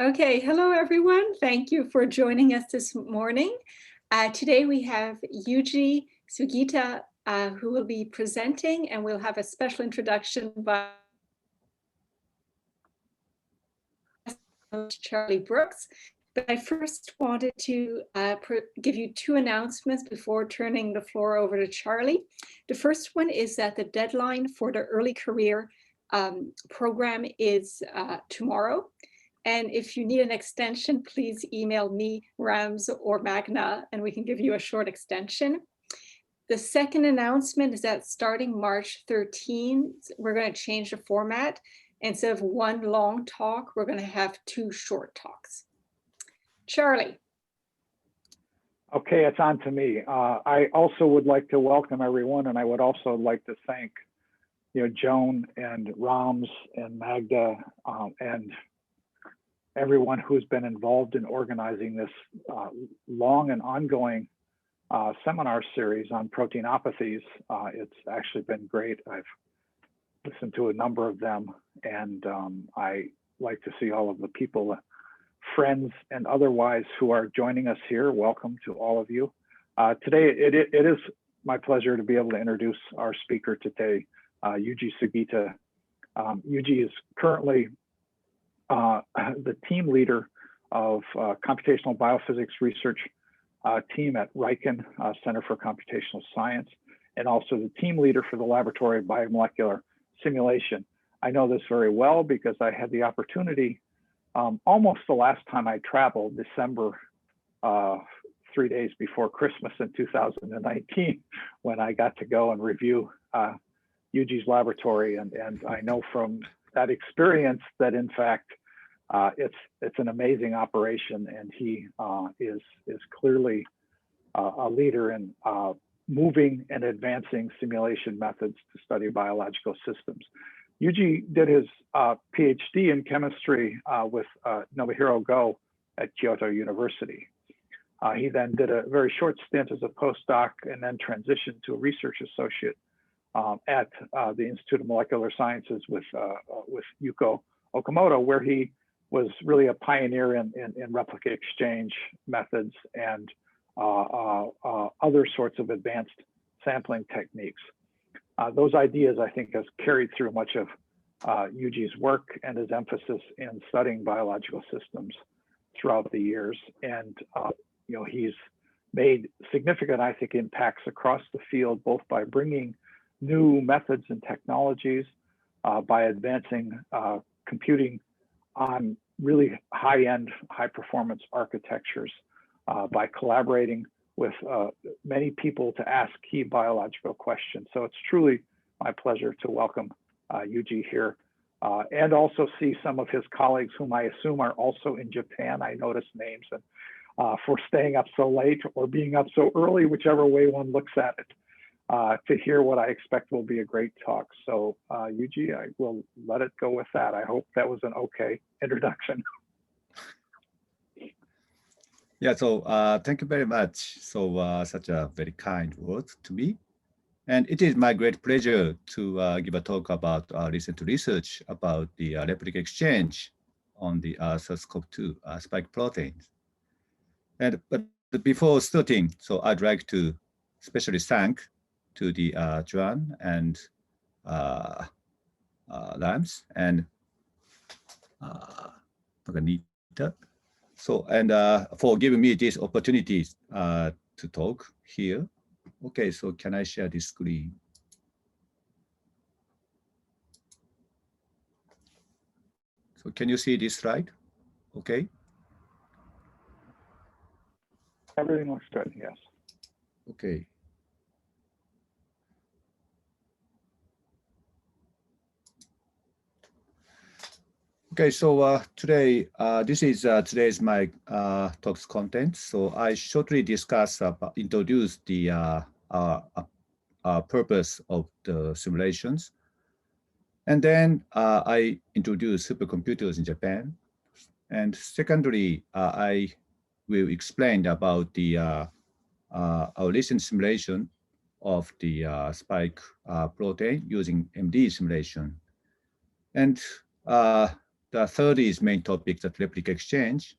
Okay, hello everyone. Thank you for joining us this morning. Today we have Yuji Sugita who will be presenting, and we'll have a special introduction by Charlie Brooks. But I first wanted to give you two announcements before turning the floor over to Charlie. The first one is that the deadline for the early career program is tomorrow. And if you need an extension, please email me, Rams, or Magna, and we can give you a short extension. The second announcement is that starting March 13th, we're going to change the format. Instead of one long talk, we're going to have two short talks. Charlie. Okay, it's on to me. I also would like to welcome everyone, and I would also like to thank Joan and Rams and Magda and everyone who's been involved in organizing this long and ongoing seminar series on proteinopathies. It's actually been great. I've listened to a number of them, and I like to see all of the people, friends and otherwise, who are joining us here. Welcome to all of you. Today, it is my pleasure to be able to introduce our speaker today, Yuji Sugita. Yuji is currently the team leader of computational biophysics research team at Riken Center for Computational Science, and also the team leader for the Laboratory of Biomolecular Simulation. I know this very well because I had the opportunity almost the last time I traveled, December, 3 days before Christmas in 2019, when I got to go and review Yuji's laboratory. And I know from that experience that, in fact, it's an amazing operation, and he is clearly a leader in moving and advancing simulation methods to study biological systems. Yuji did his PhD in chemistry with Nobuhiro Go at Kyoto University. He then did a very short stint as a postdoc and then transitioned to a research associate at the Institute of Molecular Sciences with Yuko Okamoto, where he was really a pioneer in replicate exchange methods and other sorts of advanced sampling techniques. Those ideas, I think, has carried through much of Yuji's work and his emphasis in studying biological systems throughout the years. And he's made significant, I think, impacts across the field, both by bringing new methods and technologies, by advancing computing on really high-end, high-performance architectures, by collaborating with many people to ask key biological questions. So it's truly my pleasure to welcome Yuji here, and also see some of his colleagues whom I assume are also in Japan. I noticed names, and for staying up so late or being up so early, whichever way one looks at it, to hear what I expect will be a great talk. So Yuji, I will let it go with that. I hope that was an okay introduction. Yeah, so thank you very much. So such a very kind word to me. And it is my great pleasure to give a talk about recent research about the replicate exchange on the SARS-CoV-2 spike proteins. But before starting, so I'd like to especially thank to the Joan and Lance and Anita. So, and for giving me these opportunities to talk here. Okay, so can I share this screen? So can you see this slide? Okay. Everything looks good, yes. Okay. Okay, so today, this is today's my talk's content. So I shortly introduce the purpose of the simulations. And then I introduce supercomputers in Japan. And secondly, I will explain about the our recent simulation of the spike protein using MD simulation. And the third is main topic, that replica exchange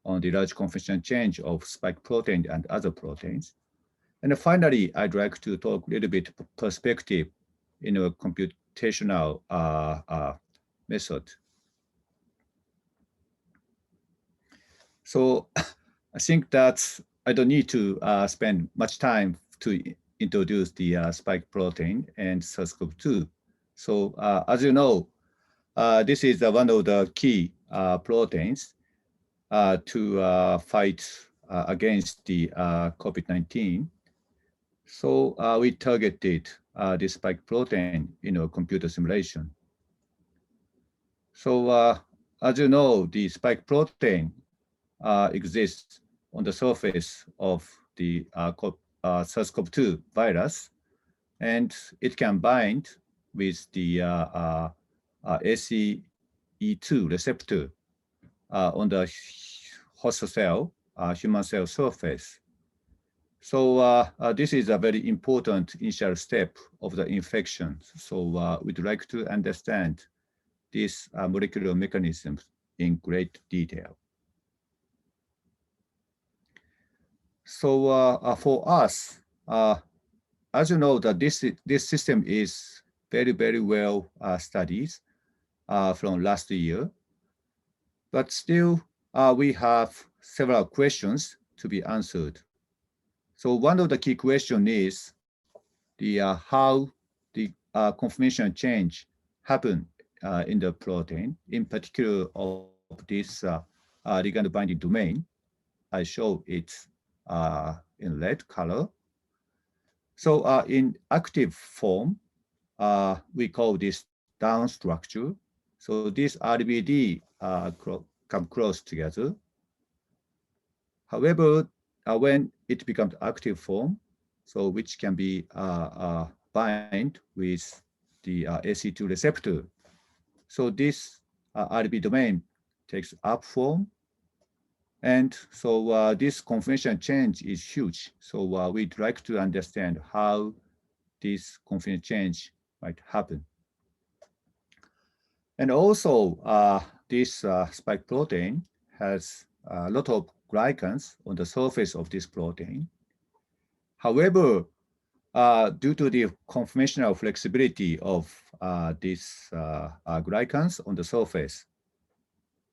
on the large conformational change of spike protein and other proteins. And finally, I'd like to talk a little bit perspective in a computational method. So I think that I don't need to spend much time to introduce the spike protein and SARS-CoV-2. So as you know, this is one of the key proteins to fight against the COVID-19. So we targeted the spike protein in a computer simulation. So as you know, the spike protein exists on the surface of the SARS-CoV-2 virus, and it can bind with the ACE2 receptor on the host cell, human cell surface. So this is a very important initial step of the infection. So we'd like to understand these molecular mechanisms in great detail. So for us, as you know, that this system is very, very well studied from last year, but still we have several questions to be answered. So one of the key questions is the how the conformation change happen in the protein, in particular of this ligand binding domain. I show it in red color. So in active form, we call this down structure. So this RBD come close together. However, when it becomes active form, so which can be bind with the ACE2 receptor. So this RB domain takes up form. And so this conformation change is huge. So we'd like to understand how this conformation change might happen. And also this spike protein has a lot of glycans on the surface of this protein. However, due to the conformational flexibility of these glycans on the surface,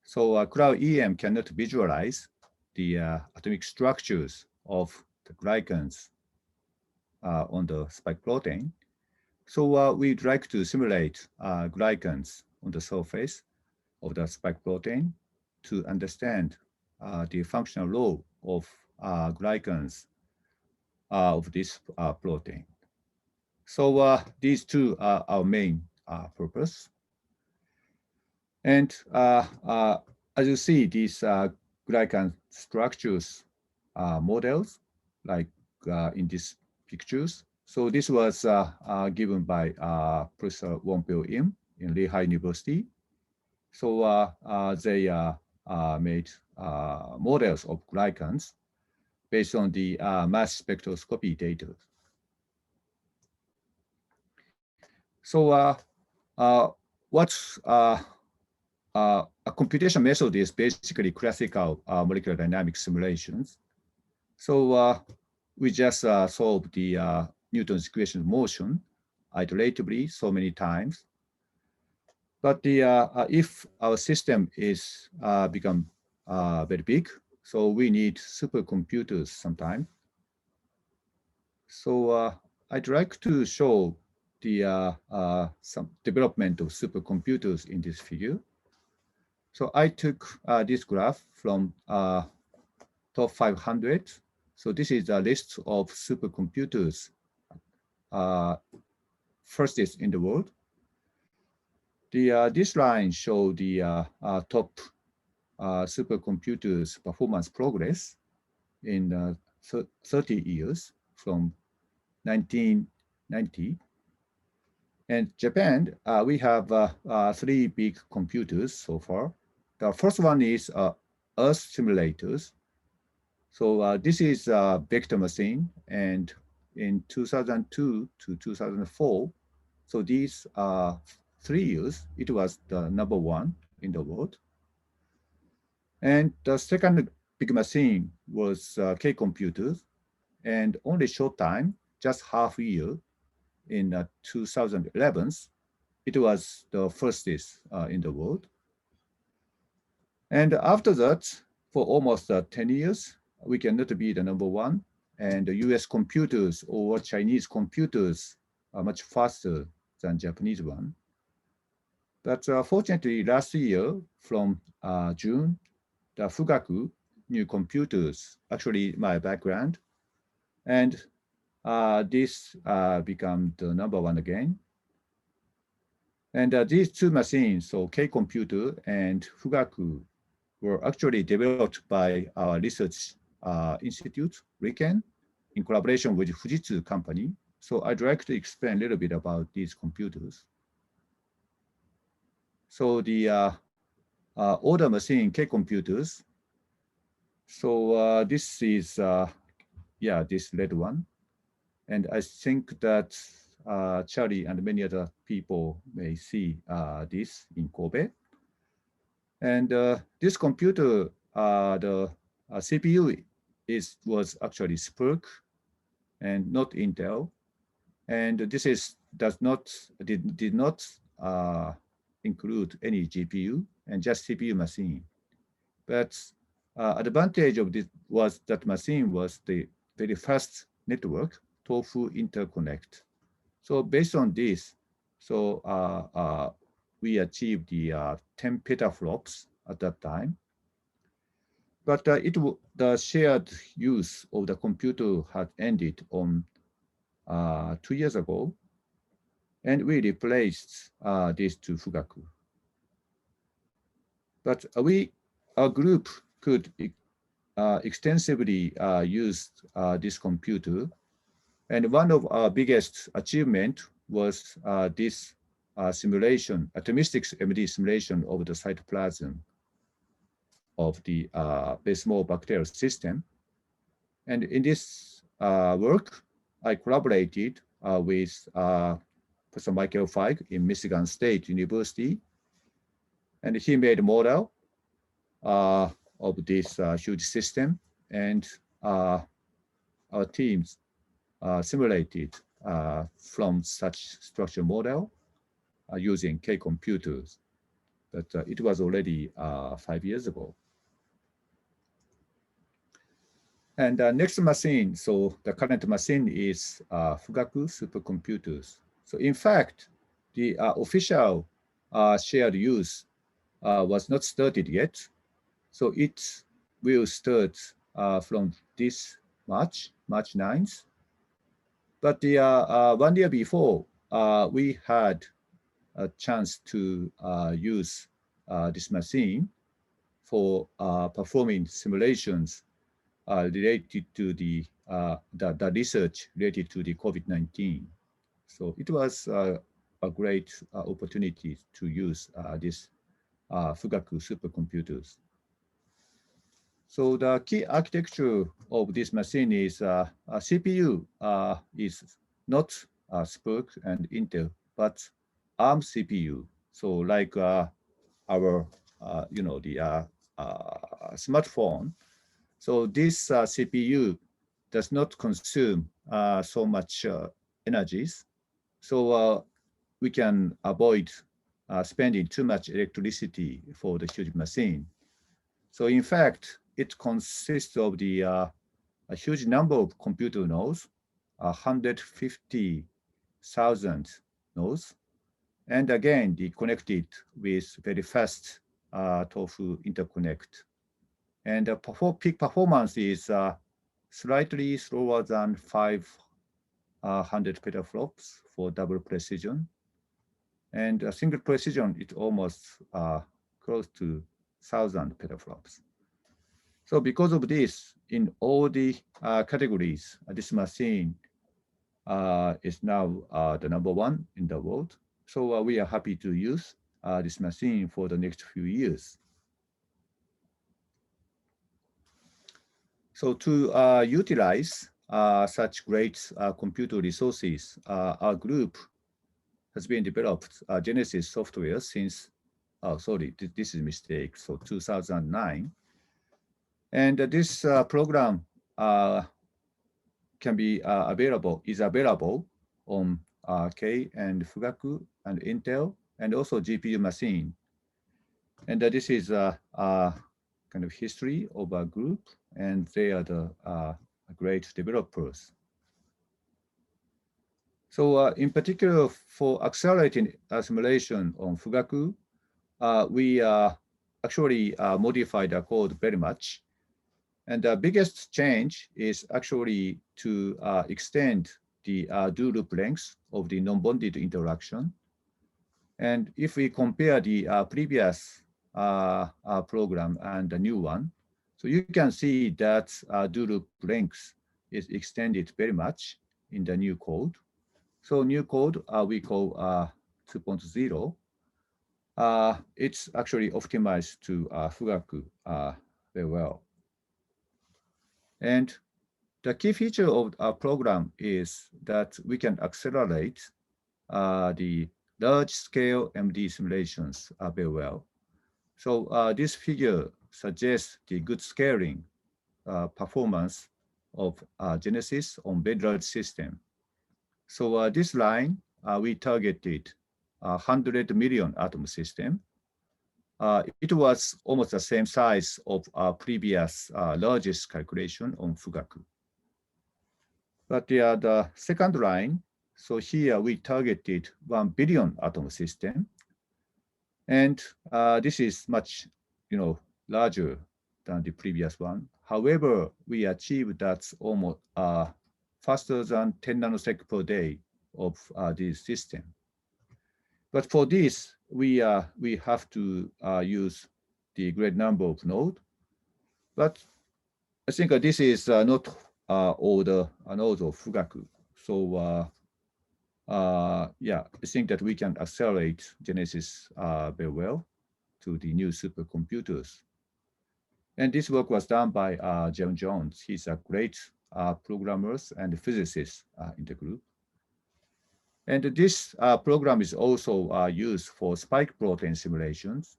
so Cloud-EM cannot visualize the atomic structures of the glycans on the spike protein. So we'd like to simulate glycans on the surface of the spike protein to understand the functional role of glycans of this protein. So these two are our main purpose. And as you see, these glycan structures models, like in these pictures. So this was given by Professor Won-Pyo Im in Lehigh University. So they made models of glycans based on the mass spectroscopy data. So what's a computation method is basically classical molecular dynamics simulations. So we just solve the Newton's equation of motion iteratively so many times. But the if our system is become very big, so we need supercomputers sometime. So I'd like to show the some development of supercomputers in this figure. So I took this graph from top 500. So this is a list of supercomputers fastest in the world. This line shows the top supercomputers performance progress in 30 years from 1990. And Japan, we have 3 big computers so far. The first one is Earth simulators. So this is a vector machine, and in 2002 to 2004, so these 3 years, it was the #1 in the world. And the second big machine was K computers, and only short time, just half a year, in 2011, it was the fastest in the world. And after that, for almost 10 years, we cannot be the number one. And the US computers or Chinese computers are much faster than Japanese one. But fortunately, last year, from June, the Fugaku new computers, actually my background, and this become the number one again. And these two machines, so K computer and Fugaku, were actually developed by our research institute, RIKEN, in collaboration with Fujitsu company. So I'd like to explain a little bit about these computers. So the older machine K computers. So this is, this red one. And I think that Charlie and many other people may see this in Kobe. And this computer, the CPU was actually Spark and not Intel. And this did not include any GPU and just CPU machine. But advantage of this was that machine was the very fast network, tofu interconnect. So based on this, so we achieved the 10 petaflops at that time. But the shared use of the computer had ended on 2 years ago, and we replaced this to Fugaku. But our group could extensively use this computer. And one of our biggest achievement was this simulation, atomistic MD simulation of the cytoplasm of the very small bacterial system. And in this work, I collaborated with Professor Michael Feig in Michigan State University. And he made a model of this huge system. And our teams simulated from such structure model using K computers. But it was already 5 years ago. And next machine, so the current machine is Fugaku Supercomputers. So in fact, the official shared use was not started yet. So it will start from this March 9th. But the 1 year before, we had a chance to use this machine for performing simulations related to the research related to the COVID-19. So it was a great opportunity to use this Fugaku supercomputers. So the key architecture of this machine is CPU is not Spark and Intel, but ARM CPU. So like our, the smartphone. So this CPU does not consume so much energies. So we can avoid spending too much electricity for the huge machine. So in fact, it consists of the a huge number of computer nodes, 150,000 nodes, and again, they connected with very fast tofu interconnect. And the peak performance is slightly slower than 500 petaflops for double precision. And a single precision, it's almost close to 1,000 petaflops. So because of this, in all the categories, this machine is now the number one in the world. So we are happy to use this machine for the next few years. So to utilize such great computer resources, our group has been developed Genesis software since oh, sorry, this is a mistake. So 2009. And this program is available on K and Fugaku and Intel, and also GPU machine. And this is a kind of history of a group, and they are the great developers. So in particular, for accelerating simulation on Fugaku, we actually modified the code very much. And the biggest change is actually to extend the do loop length of the non-bonded interaction. And if we compare the previous program and the new one, so you can see that do loop length is extended very much in the new code. So new code we call 2.0. It's actually optimized to Fugaku very well. And the key feature of our program is that we can accelerate the large-scale MD simulations very well. So this figure suggests the good scaling performance of Genesis on very large system. So this line, we targeted 100 million atom system. It was almost the same size of our previous largest calculation on Fugaku. But the second line, so here we targeted 1 billion atom system. And this is much, larger than the previous one. However, we achieved that almost faster than 10 nanosecond per day of this system. But for this, we have to use the great number of nodes. But I think this is not all the nodes of Fugaku. So yeah, I think that we can accelerate Genesis very well to the new supercomputers. And this work was done by John Jones. He's a great programmer and physicist in the group. And this program is also used for spike protein simulations.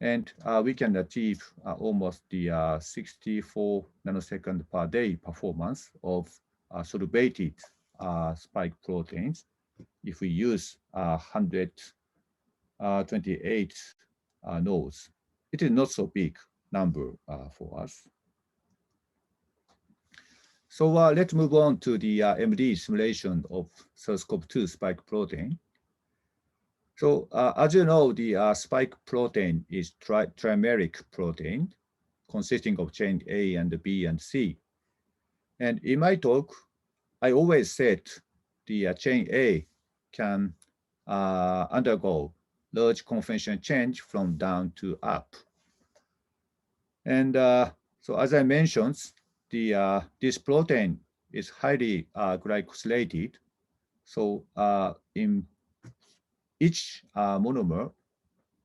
And we can achieve almost the 64 nanosecond per day performance of solvated spike proteins if we use 128 nodes. It is not so big number for us. So let's move on to the MD simulation of SARS-CoV-2 spike protein. So as you know, the spike protein is trimeric protein consisting of chain A and B and C. And in my talk, I always said the chain A can undergo large conformational change from down to up. And so as I mentioned, this protein is highly glycosylated. So in each monomer,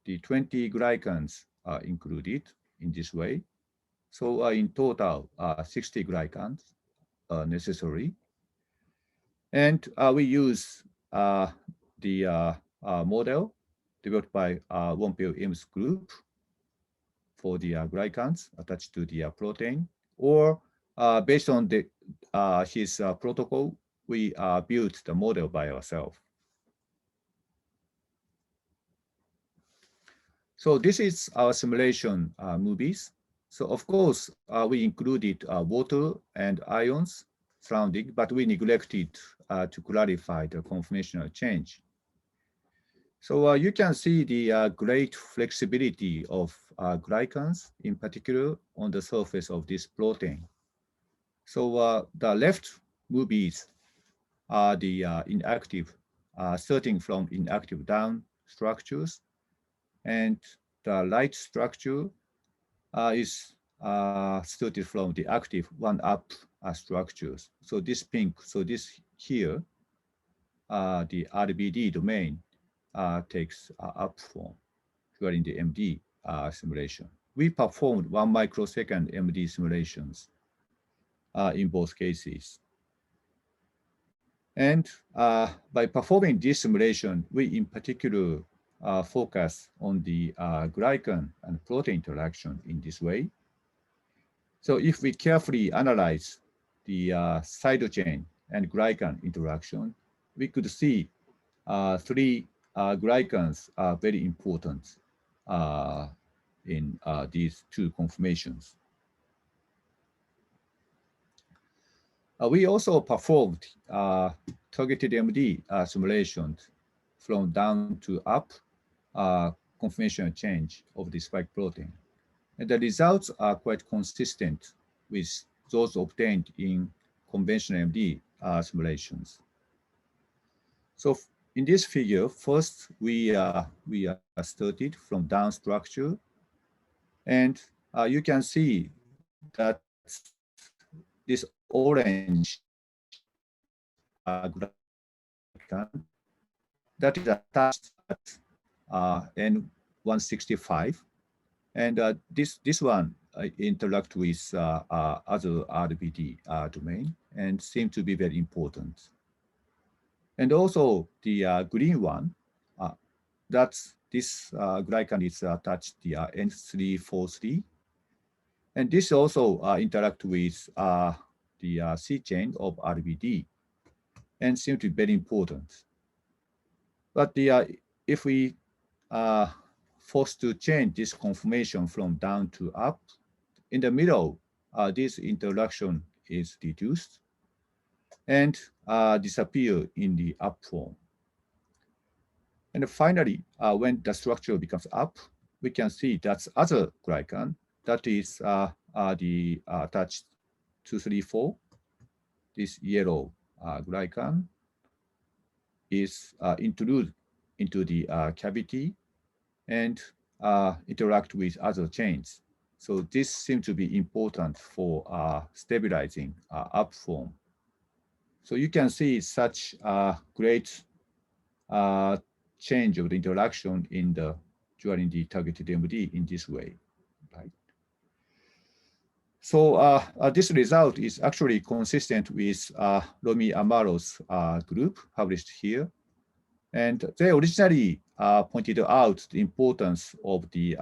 the 20 glycans are included in this way. So in total, 60 glycans are necessary. And we use the model developed by Wompel-Eames group for the glycans attached to the protein, or based on his protocol, we built the model by ourselves. So this is our simulation movies. So of course, we included water and ions surrounding, but we neglected to clarify the conformational change. So you can see the great flexibility of glycans, in particular on the surface of this protein. So the left movies are the inactive, starting from inactive down structures, and the right structure is started from the active one up structures. So this pink, so this here, the RBD domain takes up form during the MD simulation. We performed 1 microsecond MD simulations in both cases. And by performing this simulation, we in particular focus on the glycan and protein interaction in this way. So if we carefully analyze the side chain and glycan interaction, we could see three glycans are very important in these two conformations. We also performed targeted MD simulations from down to up conformational change of the spike protein. And the results are quite consistent with those obtained in conventional MD simulations. So in this figure, first we started from down structure, and you can see that this orange glycan that is attached at N165, and this one interact with other RBD domain and seem to be very important. And also the green one, that's this glycan is attached to the N343. And this also interact with the C chain of RBD and seem to be very important. But if we forced to change this conformation from down to up, in the middle, this interaction is reduced and disappear in the up form. And finally, when the structure becomes up, we can see that's other glycan that is the attached 234. This yellow glycan is introduced into the cavity and interact with other chains. So this seems to be important for stabilizing up form. So you can see such great change of the interaction in during the targeted MD in this way, right? So this result is actually consistent with Romy Amaro's group published here. And they originally pointed out the importance of the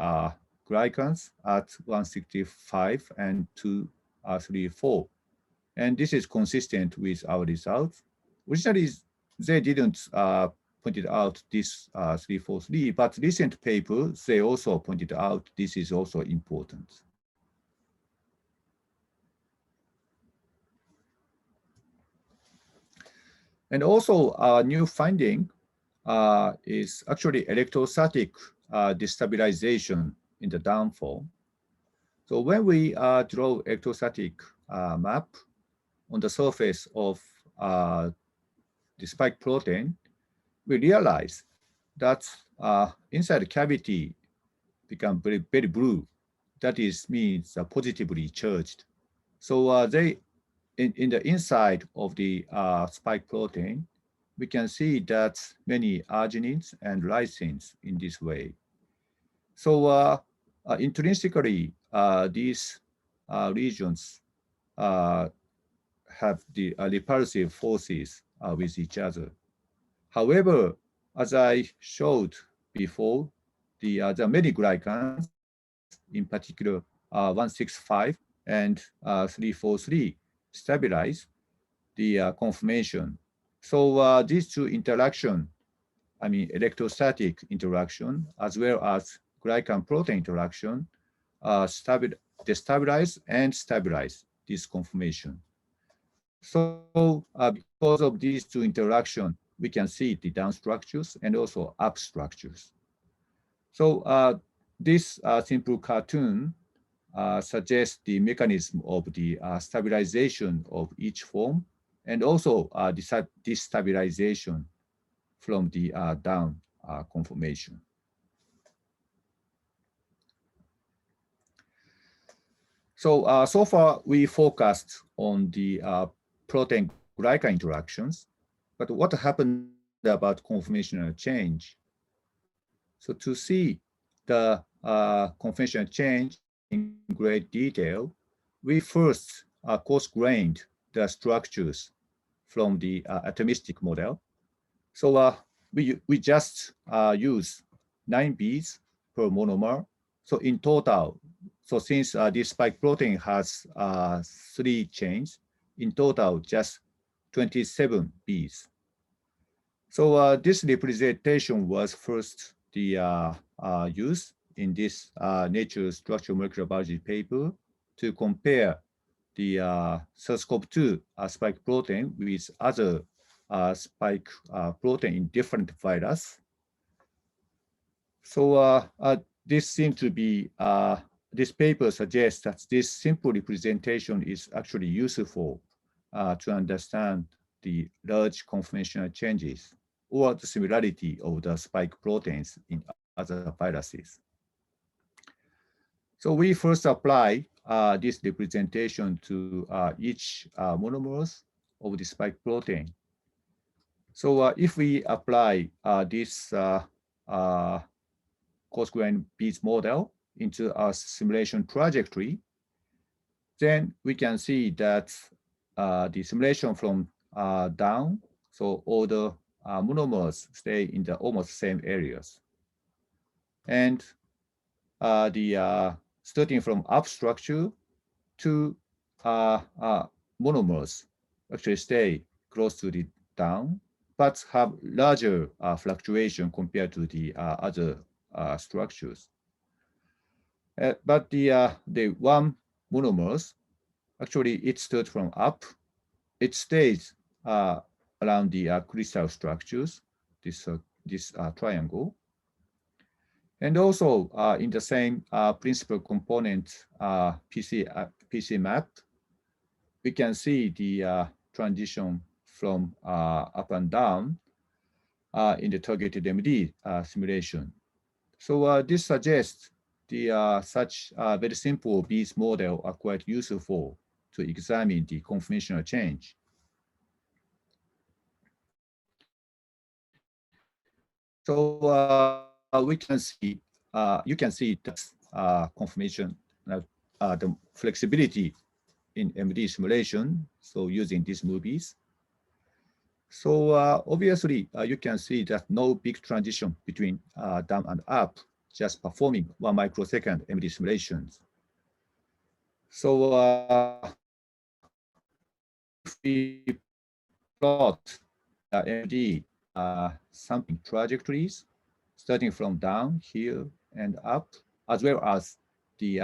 glycans at 165 and 234. And this is consistent with our results. Originally, they didn't pointed out this 343, but recent paper, they also pointed out this is also important. And also a new finding is actually electrostatic destabilization in the downfall. So when we draw electrostatic map on the surface of the spike protein, we realize that inside the cavity become very, very blue. That is means positively charged. So they in the inside of the spike protein, we can see that many arginines and lysines in this way. So intrinsically, these regions have the repulsive forces with each other. However, as I showed before, the many glycans, in particular 165 and 343, stabilize the conformation. So these two interaction, I mean electrostatic interaction as well as glycan protein interaction, destabilize and stabilize this conformation. So because of these two interactions, we can see the down structures and also up structures. So this simple cartoon suggests the mechanism of the stabilization of each form and also the destabilization from the down conformation. So so far we focused on the protein glycan interactions, but what happened about conformational change? So to see the conformational change in great detail, we first coarse-grained the structures from the atomistic model. So we just use 9 beads per monomer. So in total, so since this spike protein has 3 chains, in total just 27 beads. So this representation was first used in this Nature Structural Molecular Biology paper to compare the SARS-CoV-2 spike protein with other spike protein in different virus. So this seems to be, this paper suggests that this simple representation is actually useful to understand the large conformational changes or the similarity of the spike proteins in other viruses. So we first apply this representation to each monomers of the spike protein. So if we apply this coarse-grained beads model into our simulation trajectory, then we can see that the simulation from down, so all the monomers stay in the almost same areas. And starting from up structure to monomers actually stay close to the down, but have larger fluctuation compared to the other structures. But the one monomers, actually it starts from up, it stays around the crystal structures, this triangle. And also in the same principal component PC map, we can see the transition from up and down in the targeted MD simulation. So this suggests the such very simple beads model are quite useful to examine the conformational change. So we can see, you can see that conformation, the flexibility in MD simulation. So using these movies. So obviously, you can see that no big transition between down and up, just performing 1 microsecond MD simulations. So if we plot MD sampling trajectories, starting from down here and up, as well as the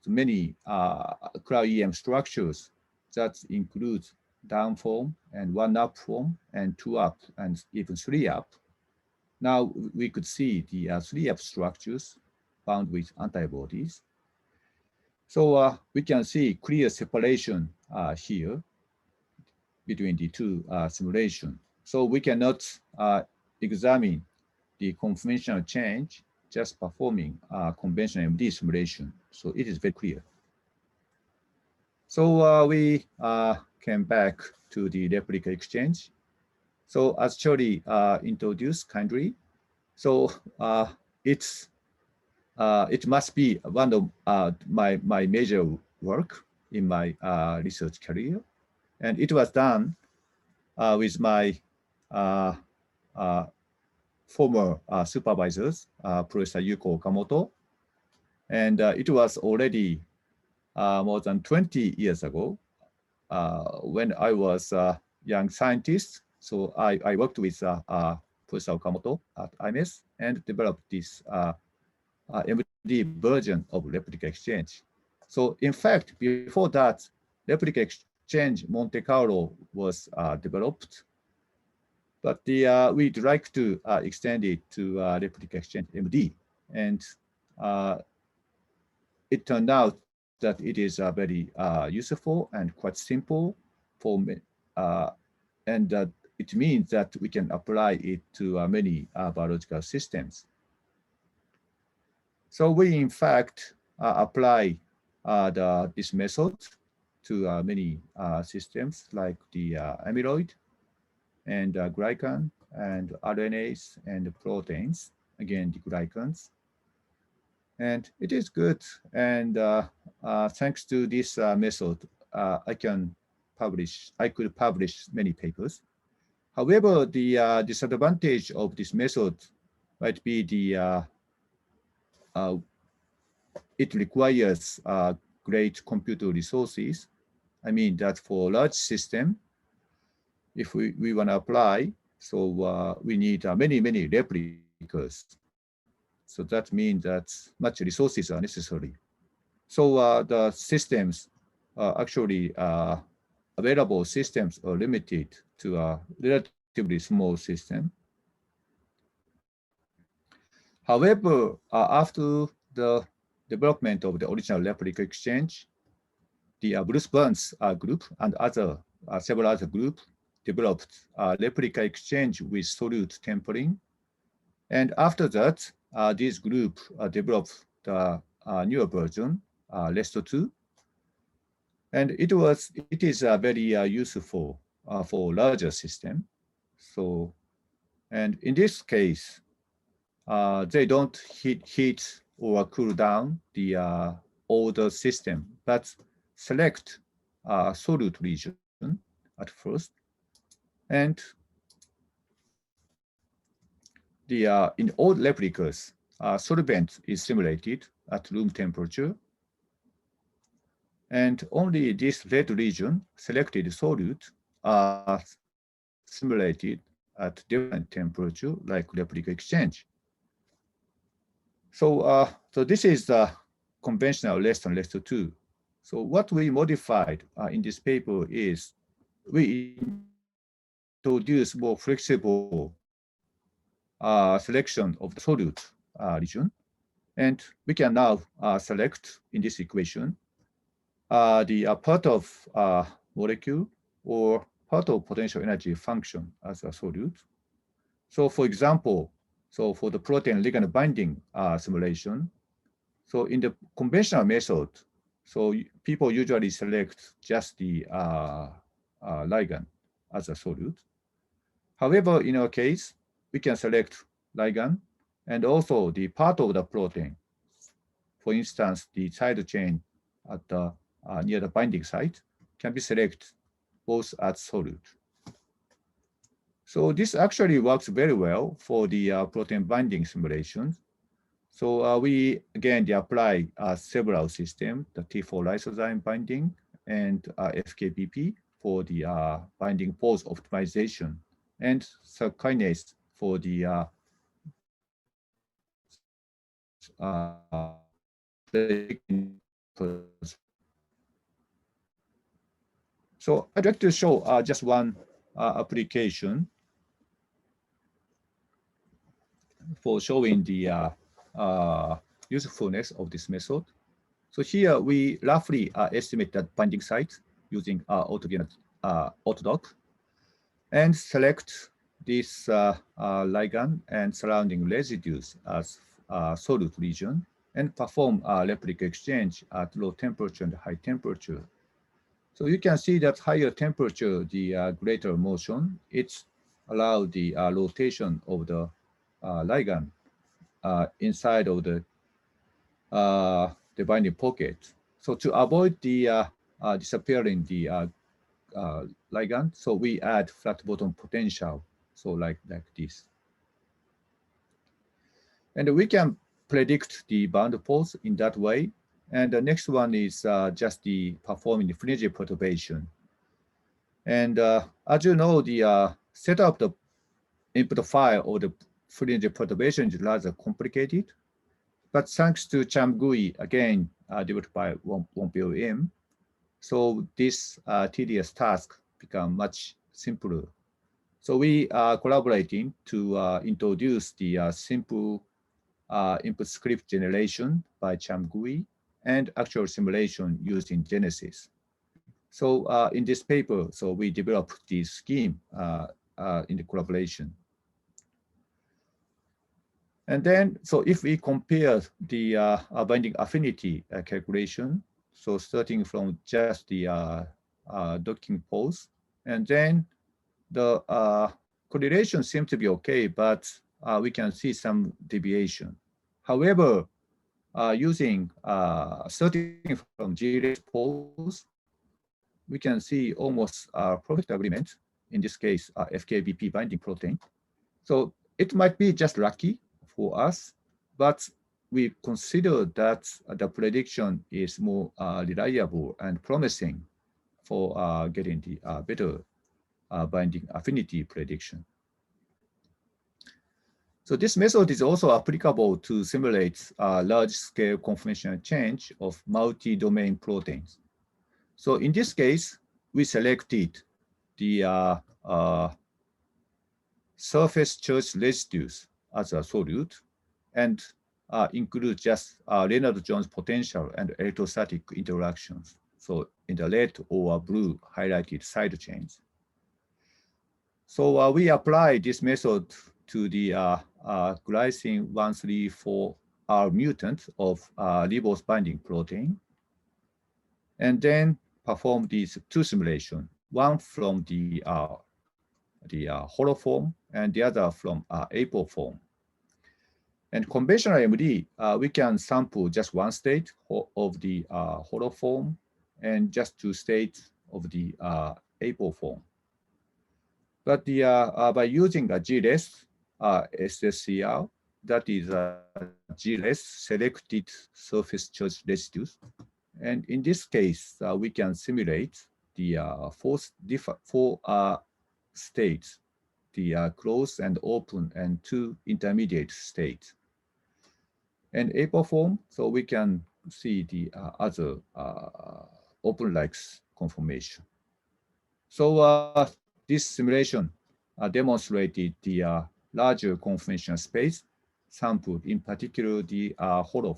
many cryo-EM structures that include down form and 1 up form and 2 up and even 3 up. Now we could see the 3 up structures bound with antibodies. So we can see clear separation here between the two simulations. So we cannot examine the conformational change just performing conventional MD simulation. So it is very clear. So we came back to the replica exchange. So as Charlie introduced kindly, so it must be one of my major work in my research career. And it was done with my former supervisors, Professor Yuko Okamoto. And it was already more than 20 years ago when I was a young scientist. So I worked with Professor Okamoto at IMS and developed this MD version of replica exchange. So in fact, before that, replica exchange Monte Carlo was developed, but we'd like to extend it to replica exchange MD. And it turned out that it is very useful and quite simple for me. And it means that we can apply it to many biological systems. So we, in fact, apply this method to many systems like the amyloid and glycan and RNAs and proteins, again, the glycans. And it is good. And thanks to this method, I could publish many papers. However, the disadvantage of this method might be it requires great computer resources. I mean that for large system, if we want to apply, so we need many replicas. So that means that much resources are necessary. So the systems actually available systems are limited to a relatively small system. However, after the development of the original replica exchange, the Bruce Burns group and several other groups developed replica exchange with solute tempering. And after that, this group developed the newer version, REST 2. And it is very useful for larger system. So, and in this case, they don't heat or cool down the older system, but select solute region at first. And in old replicas, solvent is simulated at room temperature. And only this red region, selected solute, are simulated at different temperature, like replica exchange. So, so this is the conventional REST and REST 2. So what we modified in this paper is we introduce more flexible selection of the solute region. And we can now select in this equation the part of molecule or part of potential energy function as a solute. So for example, so for the protein ligand binding simulation, so in the conventional method, so people usually select just the ligand as a solute. However, in our case, we can select ligand and also the part of the protein. For instance, the side chain at the near the binding site can be selected both as solute. So this actually works very well for the protein binding simulations. So we again apply several systems, the T4 lysozyme binding and FKBP for the binding pose optimization, and kinase for the so I'd like to show just one application for showing the usefulness of this method. So here we roughly estimate that binding site using orthogonal autodoc and select this ligand and surrounding residues as solute region and perform replica exchange at low temperature and high temperature. So you can see that higher temperature, the greater motion, it's allow the rotation of the ligand inside of the binding pocket. So to avoid the disappearing the ligand, so we add flat bottom potential, so like this. And we can predict the bound pose in that way. And the next one is just the performing the fringe perturbation. And as you know, the setup the input file or the fringe perturbation is rather complicated. But thanks to Cham GUI, again, developed by 1POM, so this tedious task become much simpler. So we are collaborating to introduce the simple input script generation by Cham GUI and actual simulation used in Genesis. So in this paper, so we developed this scheme in the collaboration. And then, so if we compare the binding affinity calculation, so starting from just the docking pose, and then the correlation seems to be okay, but we can see some deviation. However, using starting from G-rate pose, we can see almost perfect agreement, in this case, FKBP binding protein. So it might be just lucky for us, but we consider that the prediction is more reliable and promising for getting the better binding affinity prediction. So this method is also applicable to simulate large-scale conformational change of multi-domain proteins. So in this case, we selected the surface charge residues as a solute and include just Reynolds-Jones potential and electrostatic interactions. So in the red or blue highlighted side chains. So we apply this method to the glycine 134R mutant of ribose binding protein, and then perform these two simulations, one from the hollow form and the other from apo form. And conventional MD, we can sample just one state of the hollow form and just two states of the apo form. But by using a GLES SSCR, that is a GLES selected surface charge residues. And in this case, we can simulate the four states, the closed and open and two intermediate states. And apo form, so we can see the other open-like conformation. So this simulation demonstrated the larger conformational space sampled, in particular the hollow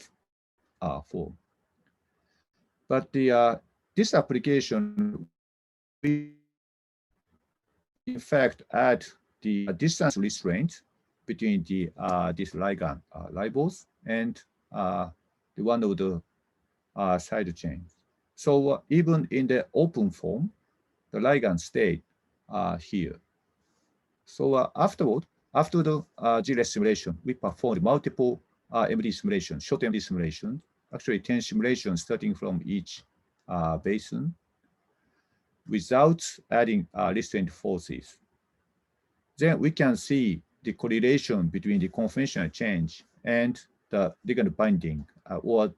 form. But this application, we in fact add the distance restraint between the this ligand ribose and the one of the side chains. So even in the open form, the ligand stayed here. So afterward, after the GLES simulation, we performed multiple MD simulations, short MD simulations, actually 10 simulations starting from each basin without adding restraint forces. Then we can see the correlation between the conformational change and the ligand binding or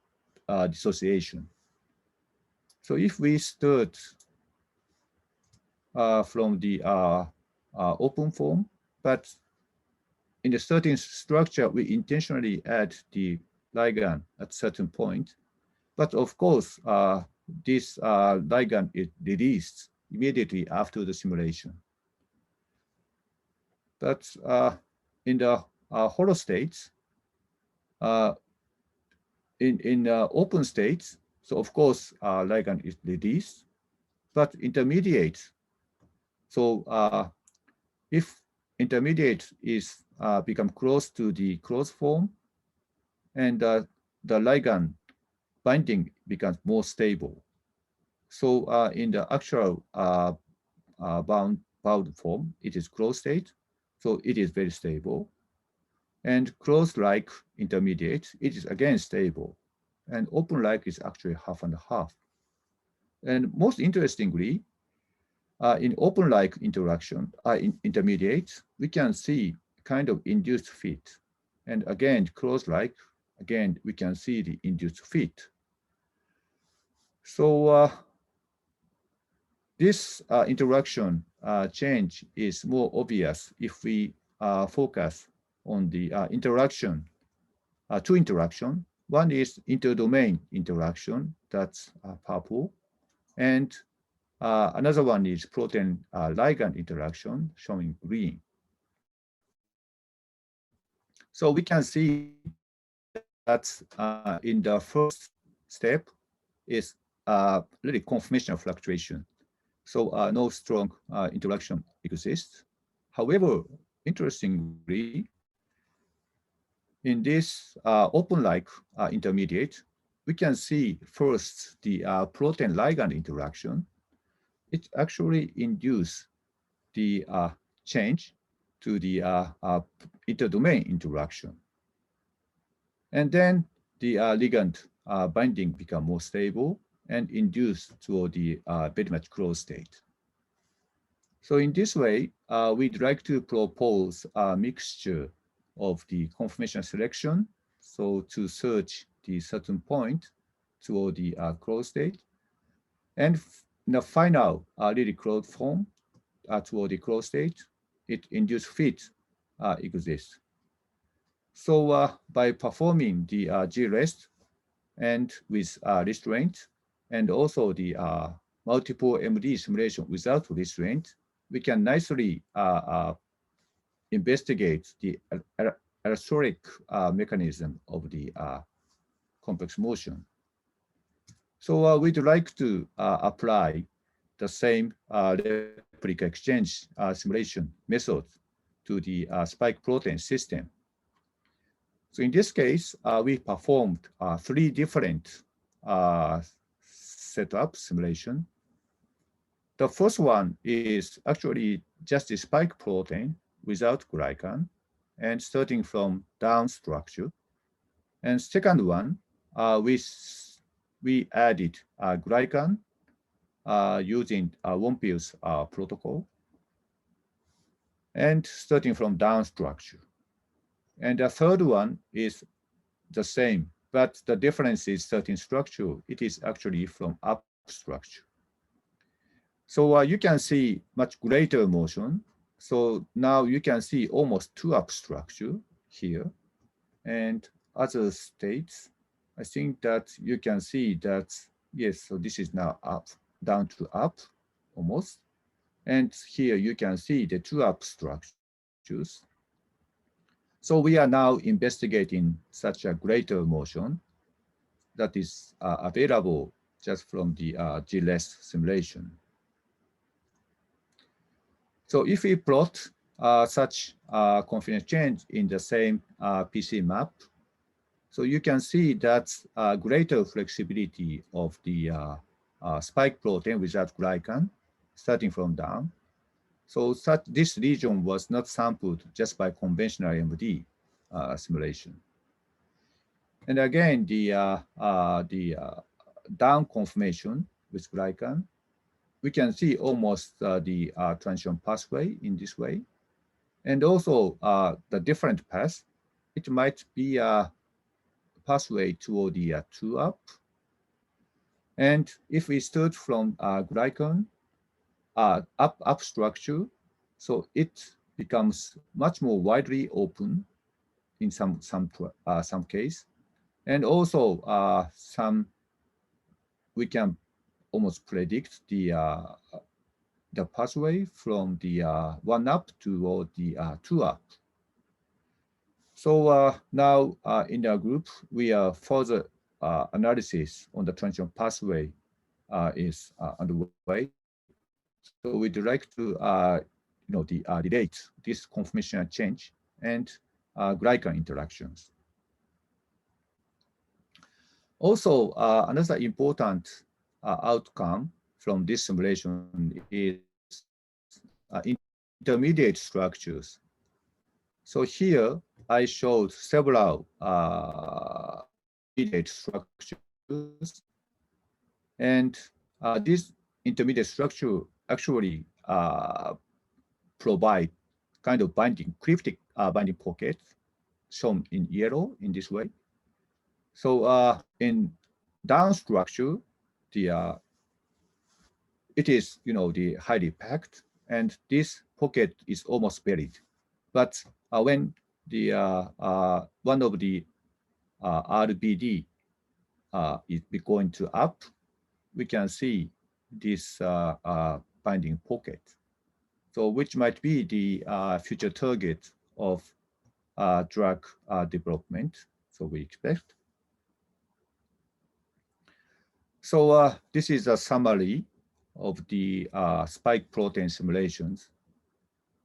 dissociation. So if we start from the open form, but in the certain structure, we intentionally add the ligand at certain point. But of course, this ligand is released immediately after the simulation. But in the hollow states, in open states, so of course, ligand is released, but intermediate. So if intermediate is become close to the closed form, and the ligand binding becomes more stable. So in the actual bound form, it is closed state, so it is very stable. And closed-like intermediate, it is again stable. And open-like is actually half and half. And most interestingly, in open-like interaction, intermediate, we can see kind of induced fit. And again, closed-like, again, we can see the induced fit. So this interaction change is more obvious if we focus on the interaction, two interaction. One is interdomain interaction, that's purple, and another one is protein ligand interaction, showing green. So we can see that in the first step is really conformational fluctuation. So no strong interaction exists. However, interestingly, in this open-like intermediate, we can see first the protein ligand interaction. It actually induces the change to the interdomain interaction. And then the ligand binding become more stable and induce toward the very much closed state. So in this way, we'd like to propose a mixture of the conformation selection. So to search the certain point toward the closed state. And the final really closed form toward the closed state, it induced fit exists. So by performing the G-rest and with restraint, and also the multiple MD simulation without restraint, we can nicely investigate the allosteric mechanism of the complex motion. So we'd like to apply the same replica exchange simulation method to the spike protein system. So in this case, we performed 3 different setup simulation. The first one is actually just a spike protein without glycan and starting from down structure. And second one, we added glycan using Wompel's protocol and starting from down structure. And the third one is the same, but the difference is starting structure. It is actually from up structure. So you can see much greater motion. So now you can see almost 2 up structure here. And other states, I think that you can see that, yes, so this is now up, down to up almost. And here you can see the 2 up structures. So we are now investigating such a greater motion that is available just from the G-less simulation. So if we plot such confidence change in the same PC map, so you can see that greater flexibility of the spike protein without glycan starting from down. So this region was not sampled just by conventional MD simulation. And again, the down conformation with glycan, we can see almost the transition pathway in this way. And also the different path, it might be a pathway toward the 2 up. And if we start from glycan, up structure, so it becomes much more widely open in some case. And also we can almost predict the pathway from the 1 up toward the 2 up. So now in our group, we are further analysis on the transition pathway is underway. So we'd like to relate this conformational change and glycan interactions. Also, another important outcome from this simulation is intermediate structures. So here I showed several intermediate structures, and this intermediate structure actually provide kind of cryptic binding pockets shown in yellow in this way. So in down structure, it is the highly packed, and this pocket is almost buried. But when the one of the RBD is going to up, we can see this binding pocket. So which might be the future target of drug development. So we expect. So this is a summary of the spike protein simulations.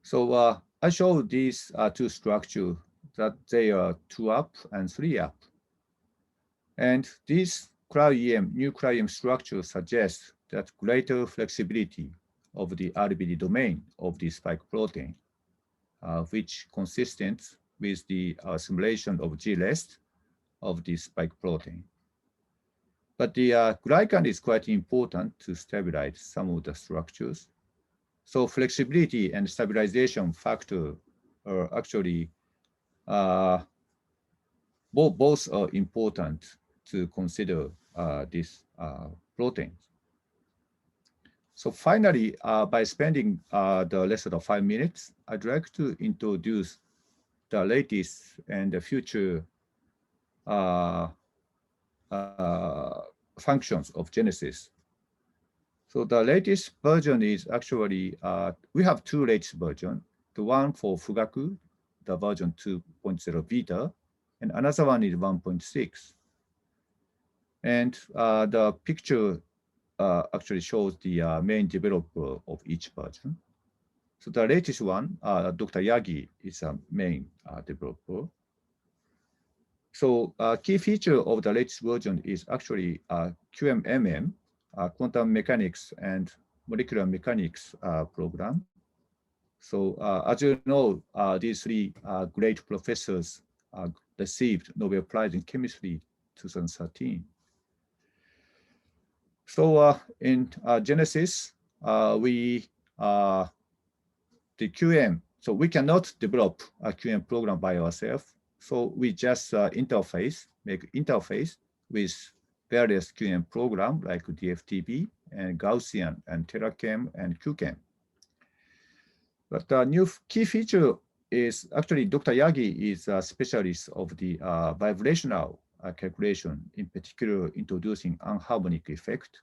So I showed these 2 structures that they are 2 up and 3 up. And these cryo-EM, new cryo-EM structures suggest that greater flexibility of the RBD domain of the spike protein, which consistent with the simulation of G-rest of the spike protein. But the glycan is quite important to stabilize some of the structures. So flexibility and stabilization factor are actually both are important to consider these proteins. So finally, by spending the rest of the 5 minutes, I'd like to introduce the latest and the future functions of Genesis. So the latest version is actually, we have two latest versions. The one for Fugaku, the version 2.0 beta, and another one is 1.6. And the picture actually shows the main developer of each version. So the latest one, Dr. Yagi is a main developer. So key feature of the latest version is actually QMMM, quantum mechanics and molecular mechanics program. So as you know, these three great professors received Nobel Prize in Chemistry 2013. So in Genesis, the QM, so we cannot develop a QM program by ourselves. So we just make interface with various QM programs like DFTB and Gaussian and TerraChem and QChem. But the new key feature is actually Dr. Yagi is a specialist of the vibrational calculation, in particular introducing anharmonic effect.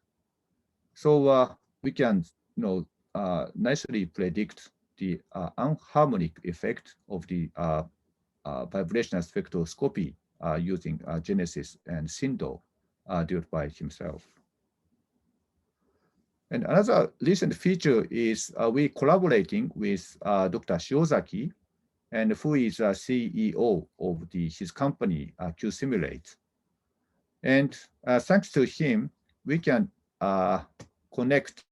So we can nicely predict the anharmonic effect of the vibrational spectroscopy using Genesis and SINDO developed by himself. And another recent feature is we collaborating with Dr. Shiozaki, and who is a CEO of his company, QSimulate. And thanks to him, we can connect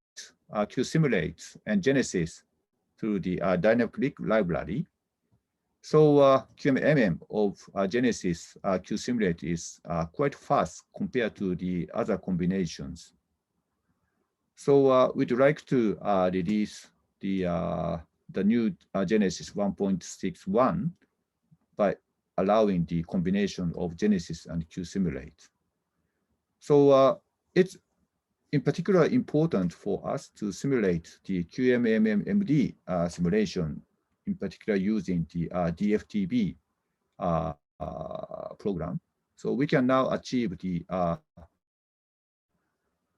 QSimulate and Genesis through the dynamic link library. So QMMM of Genesis QSimulate is quite fast compared to the other combinations. So we'd like to release the new Genesis 1.61 by allowing the combination of Genesis and QSimulate. So it's in particular important for us to simulate the QMMMD simulation, in particular using the DFTB program. So we can now achieve the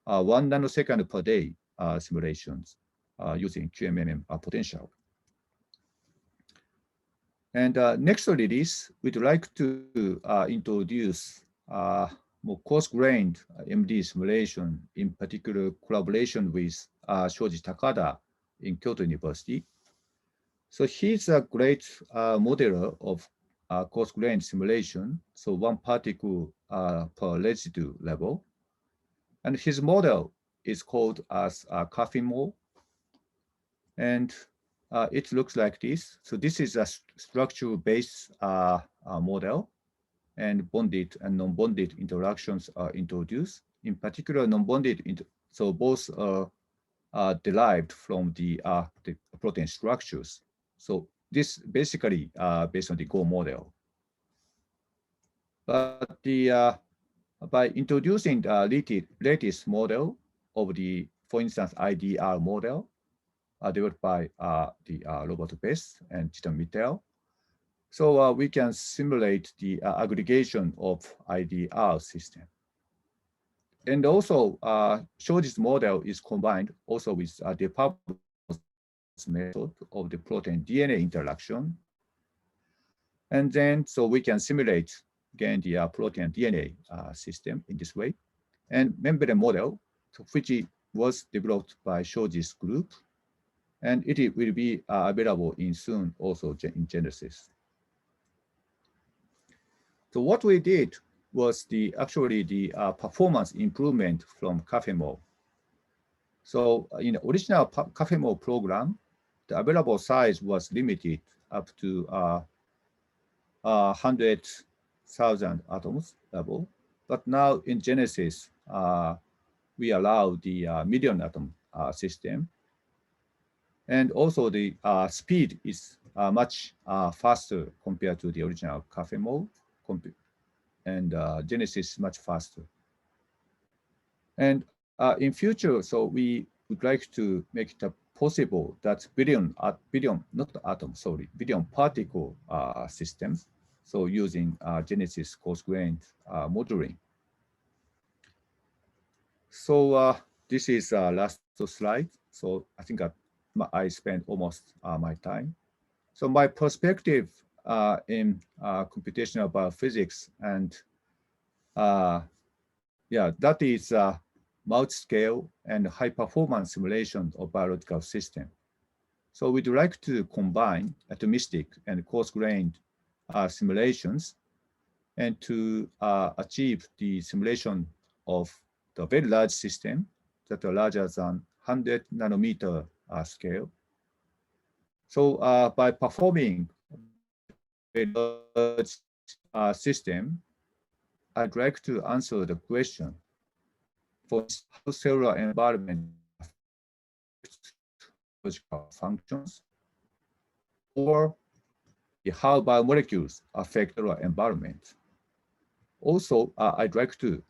1 nanosecond per day simulations using QMMM potential. And next release, we'd like to introduce more coarse-grained MD simulation, in particular collaboration with Shoji Takada in Kyoto University. So he's a great modeler of coarse-grained simulation, so 1 particle per residue level. And his model is called as Caffeine. And it looks like this. So this is a structure-based model, and bonded and non-bonded interactions are introduced. In particular, non-bonded, so both are derived from the protein structures. So this basically based on the Go model. But by introducing the latest model of the, for instance, IDR model developed by the Robert Bess and Chiton Mittel, so we can simulate the aggregation of IDR system. And also, Shoji's model is combined also with the Pavlov's method of the protein DNA interaction. And then, so we can simulate again the protein DNA system in this way. And membrane model, which was developed by Shoji's group, and it will be available in soon also in Genesis. So what we did was actually the performance improvement from CAFEMO. So in the original CAFEMO program, the available size was limited up to 100,000 atoms level. But now in Genesis, we allow the million atom system. And also the speed is much faster compared to the original cafe mode, and Genesis is much faster. And in future, so we would like to make it possible that billion particle systems, so using Genesis coarse-grained modeling. So this is last slide. So I think I spent almost my time. So my perspective in computational biophysics, and yeah, that is multi-scale and high-performance simulation of biological system. So we'd like to combine atomistic and coarse-grained simulations, and to achieve the simulation of the very large system that are larger than 100 nanometer scale. So by performing a large system, I'd like to answer the question for how cellular environment affects biological functions, or how biomolecules affect cellular environment. Also, I'd like to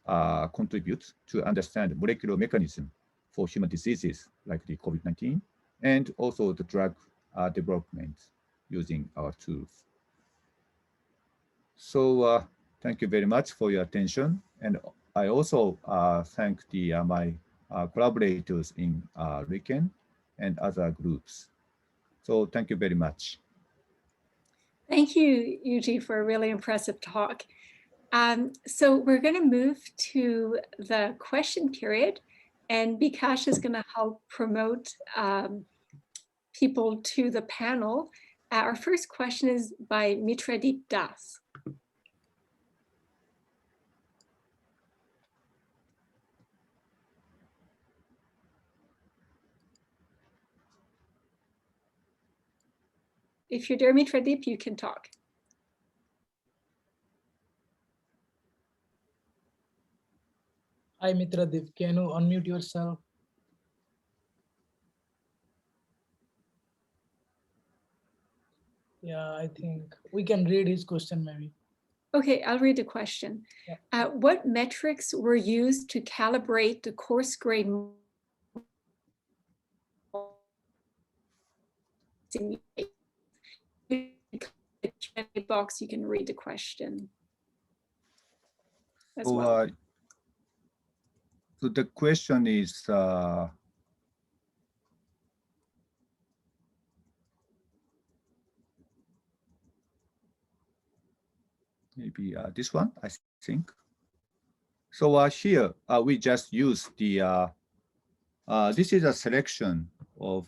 contribute to understand molecular mechanism for human diseases like the COVID-19, and also the drug development using our tools. So thank you very much for your attention. And I also thank my collaborators in RIKEN and other groups. So thank you very much. Thank you, Yuji, for a really impressive talk. So we're going to move to the question period, and Bikash is going to help promote people to the panel. Our first question is by Mitradeep Das. If you're there, Mitradeep, you can talk. Hi, Mitradeep. Can you unmute yourself? Yeah, I think we can read his question maybe. Okay, I'll read the question. Yeah. What metrics were used to calibrate the coarse-grained box? You can read the question as well. So the question is, maybe this one, I think. So here we just use the, this is a selection of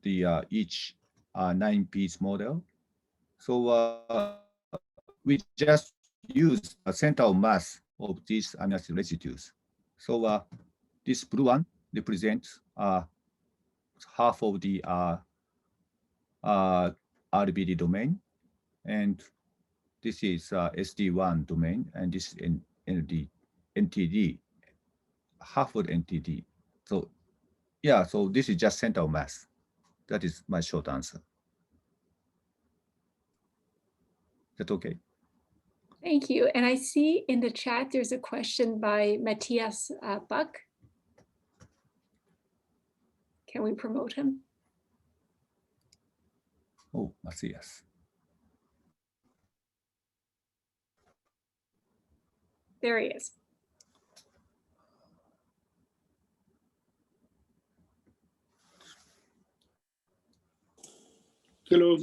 the each 9-piece model. So we just use a center of mass of these amino acid residues. So this blue one represents half of the RBD domain, and this is SD1 domain, and this is NTD, half of NTD. So yeah, so this is just center of mass. That is my short answer. Is that okay? Thank you. And I see in the chat there's a question by Matthias Buck. Can we promote him? Oh, Matthias. There he is. Hello.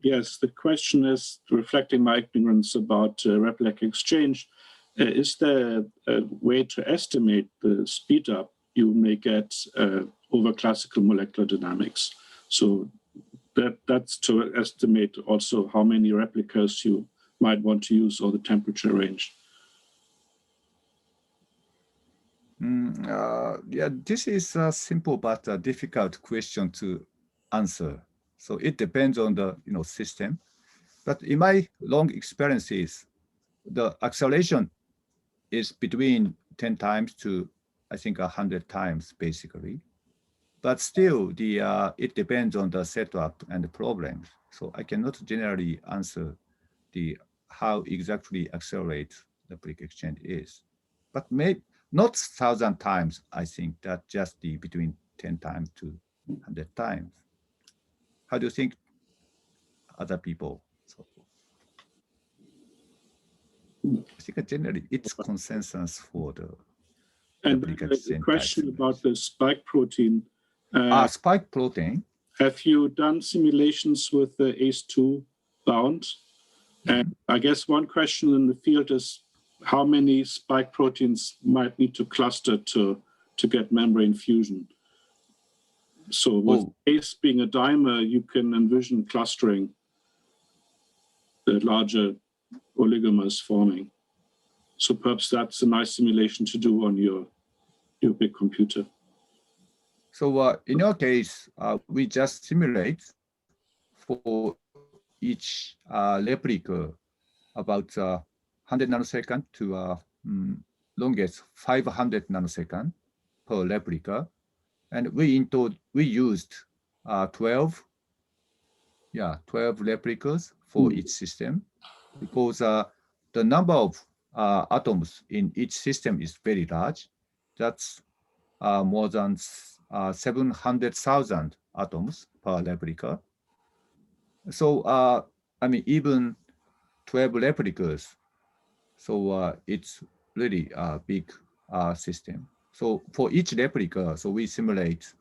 Yes, the question is reflecting my ignorance about replic exchange. Is there a way to estimate the speed up you may get over classical molecular dynamics? So that's to estimate also how many replicas you might want to use, or the temperature range. Yeah, this is a simple but a difficult question to answer. So it depends on the system. But in my long experiences, the acceleration is between 10 times to, I think, 100 times, basically. but still it depends on the setup and the problems. So I cannot generally answer how exactly accelerate the replic exchange is. But maybe not 1,000 times, I think that just between 10 times to 100 times. How do you think other people? So I think generally it's consensus for the And replic a exchange question types. about the spike protein. Spike protein. Have you done simulations with the ACE2 bound? And I guess one question in the field is how many spike proteins might need to cluster to get membrane fusion. So with ACE being a dimer, you can envision clustering the larger oligomers forming. So perhaps that's a nice simulation to do on your big computer. So in your case, we just simulate for each replica about 100 nanosecond to longest 500 nanosecond per replica. And we used 12 replicas for each system, because the number of atoms in each system is very large. That's more than 700,000 atoms per replica. So I mean, even 12 replicas, so it's really a big system. So for each replica, so we simulate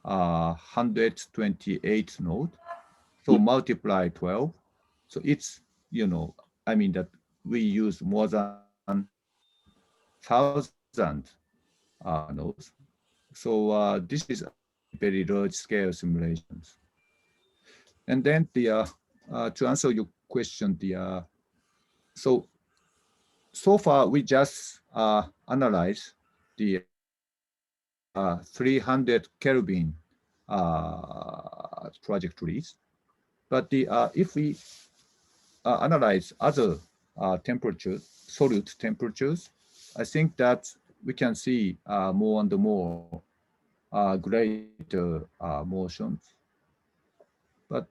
128 node. So multiply 12. So it's, I mean that we use more than 1,000 nodes. So this is very large scale simulations. And then to answer your question, so far we just analyze the 300 Kelvin trajectories. But if we analyze other temperatures, solute temperatures, I think that we can see more and more greater motions. But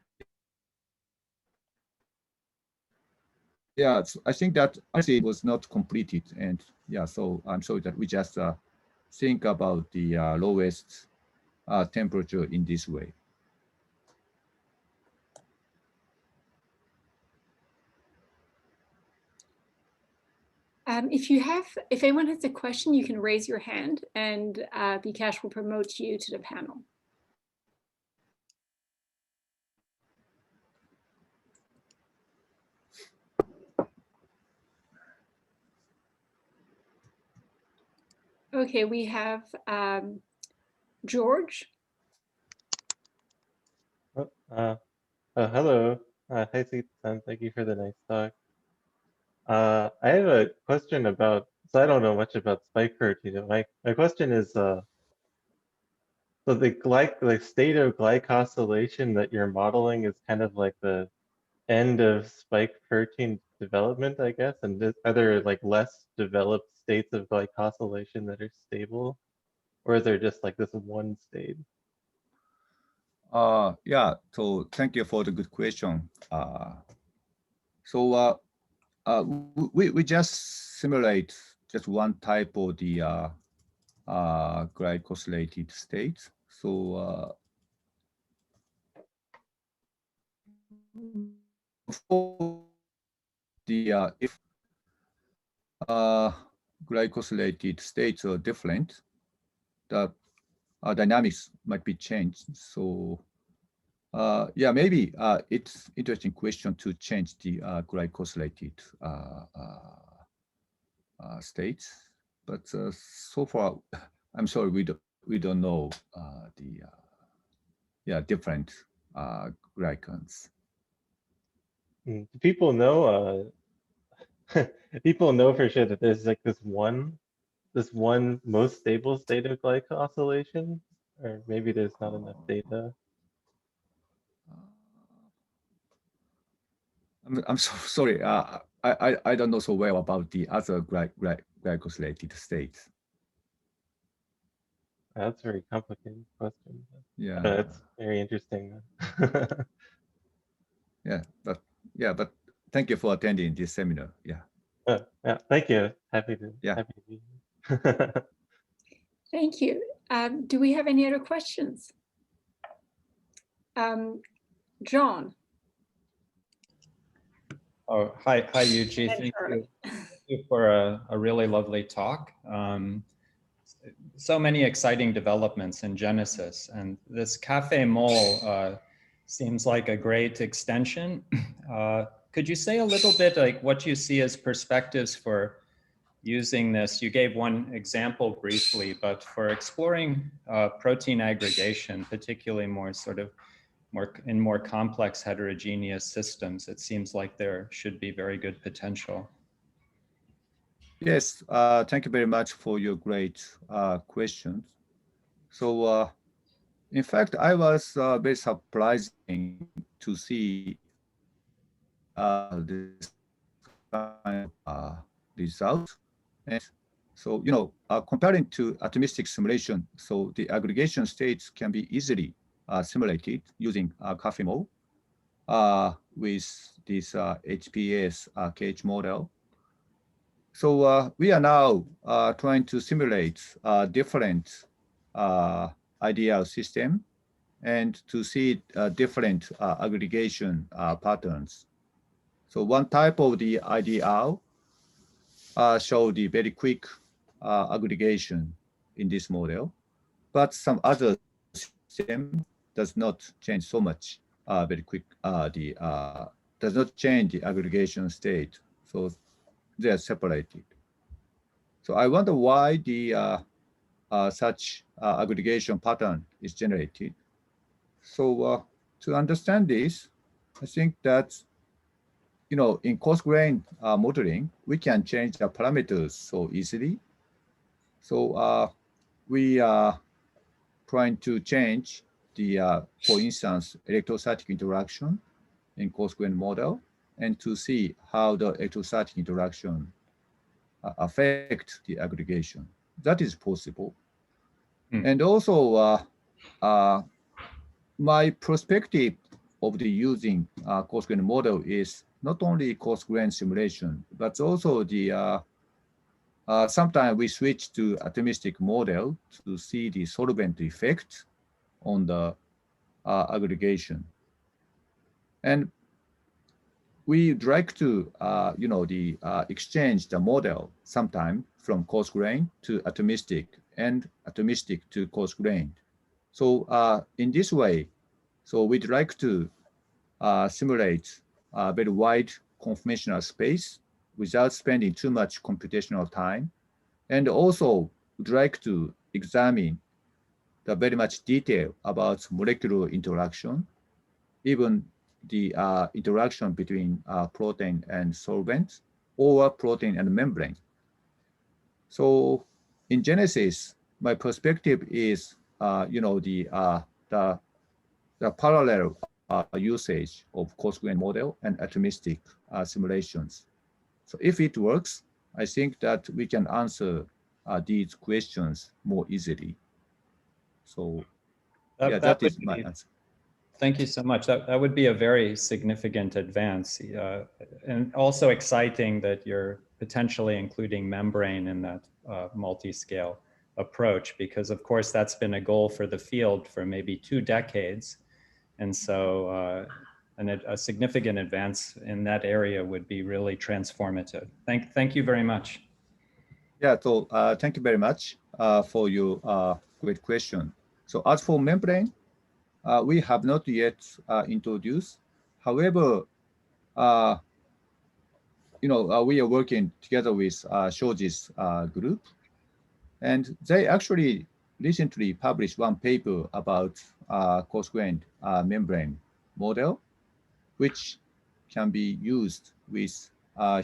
yeah, I think that it was not completed, and yeah, so I'm sorry that we just think about the lowest temperature in this way. If anyone has a question, you can raise your hand, and Bikash will promote you to the panel. Okay, we have George. Hello. Hi, Sita-san. Thank you for the nice talk. I have a question about, so I don't know much about spike protein. My question is, so the state of glycosylation that you're modeling is kind of like the end of spike protein development, I guess? And are there like less developed states of glycosylation that are stable? Or is there just like this one state? Yeah, so thank you for the good question. So we just simulate just one type of the glycosylated state. So for the if glycosylated states are different, the dynamics might be changed. So yeah, maybe it's interesting question to change the glycosylated states, but so far, I'm sorry, we don't know the different glycans. People know people know for sure that there's like this one most stable state of glycosylation, or maybe there's not enough data. I'm so sorry. I don't know so well about the other glycosylated states. That's a very complicated question. Yeah. It's very interesting. But thank you for attending this seminar. Yeah. Yeah, thank you. Happy to be here. Thank you. Do we have any other questions? John. Oh, hi, Yuji. Thank you for a really lovely talk. So many exciting developments in Genesis, and this Cafe Mole seems like a great extension. Could you say a little bit like what you see as perspectives for using this? You gave one example briefly, but for exploring protein aggregation, particularly more more complex heterogeneous systems, it seems like there should be very good potential. Yes, thank you very much for your great questions. So, in fact, I was very surprising to see this kind of result. And so, comparing to atomistic simulation, so the aggregation states can be easily simulated using Cafe Mole with this HPS KH model. So we are now trying to simulate different ideal system and to see different aggregation patterns. So one type of the ideal show the very quick aggregation in this model, but some other system does not change so much very quick. Does not change the aggregation state, so they are separated. So I wonder why the such aggregation pattern is generated. So to understand this, I think that in coarse-grained modeling, we can change the parameters so easily. So we are trying to change the, for instance, electrostatic interaction in coarse-grained model, and to see how the electrostatic interaction affect the aggregation. That is possible. And also, my perspective of the using coarse-grained model is not only coarse-grained simulation, but also the sometimes we switch to atomistic model to see the solvent effect on the aggregation. And we'd like to, exchange the model sometime from coarse-grained to atomistic and atomistic to coarse-grained. So in this way, so we'd like to simulate a very wide conformational space without spending too much computational time. And also would like to examine the very much detail about molecular interaction, even the interaction between protein and solvent or protein and membrane. So in Genesis, my perspective is, the parallel usage of coarse-grained model and atomistic simulations. So if it works, I think that we can answer these questions more easily. So that is my answer. Thank you so much. That would be a very significant advance, and also exciting that you're potentially including membrane in that multi-scale approach, because of course that's been a goal for the field for maybe 2 decades. And so a significant advance in that area would be really transformative. Thank you very much. Yeah, so thank you very much for your great question. So as for membrane, we have not yet introduced. However, we are working together with Shoji's group, and they actually recently published one paper about coarse-grained membrane model, which can be used with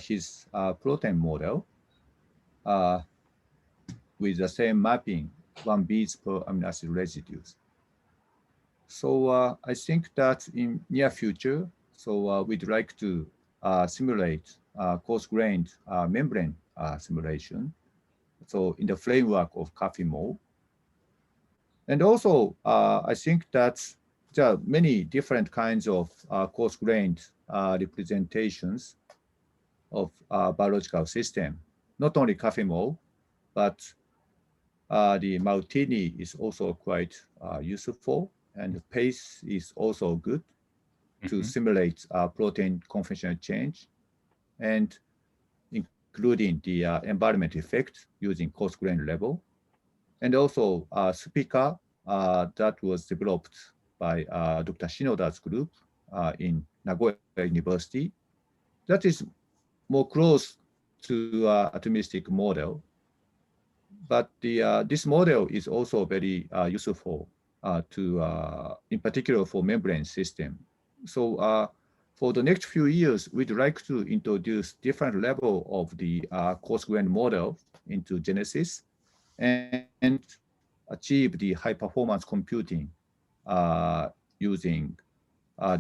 his protein model with the same mapping, 1 beads per amino acid residues. So I think that in near future, so we'd like to simulate coarse-grained membrane simulation. So in the framework of Cafe Mole. And also, I think that there are many different kinds of coarse-grained representations of biological system. Not only cafe mole, but the martini is also quite useful, and the pace is also good to simulate protein conformational change, and including the environment effect using coarse grain level. And also speaker that was developed by Dr. Shinoda's group in Nagoya University. That is more close to atomistic model. But this model is also very useful in particular for membrane system. So for the next few years, we'd like to introduce different level of the coarse-grained model into Genesis and achieve the high performance computing using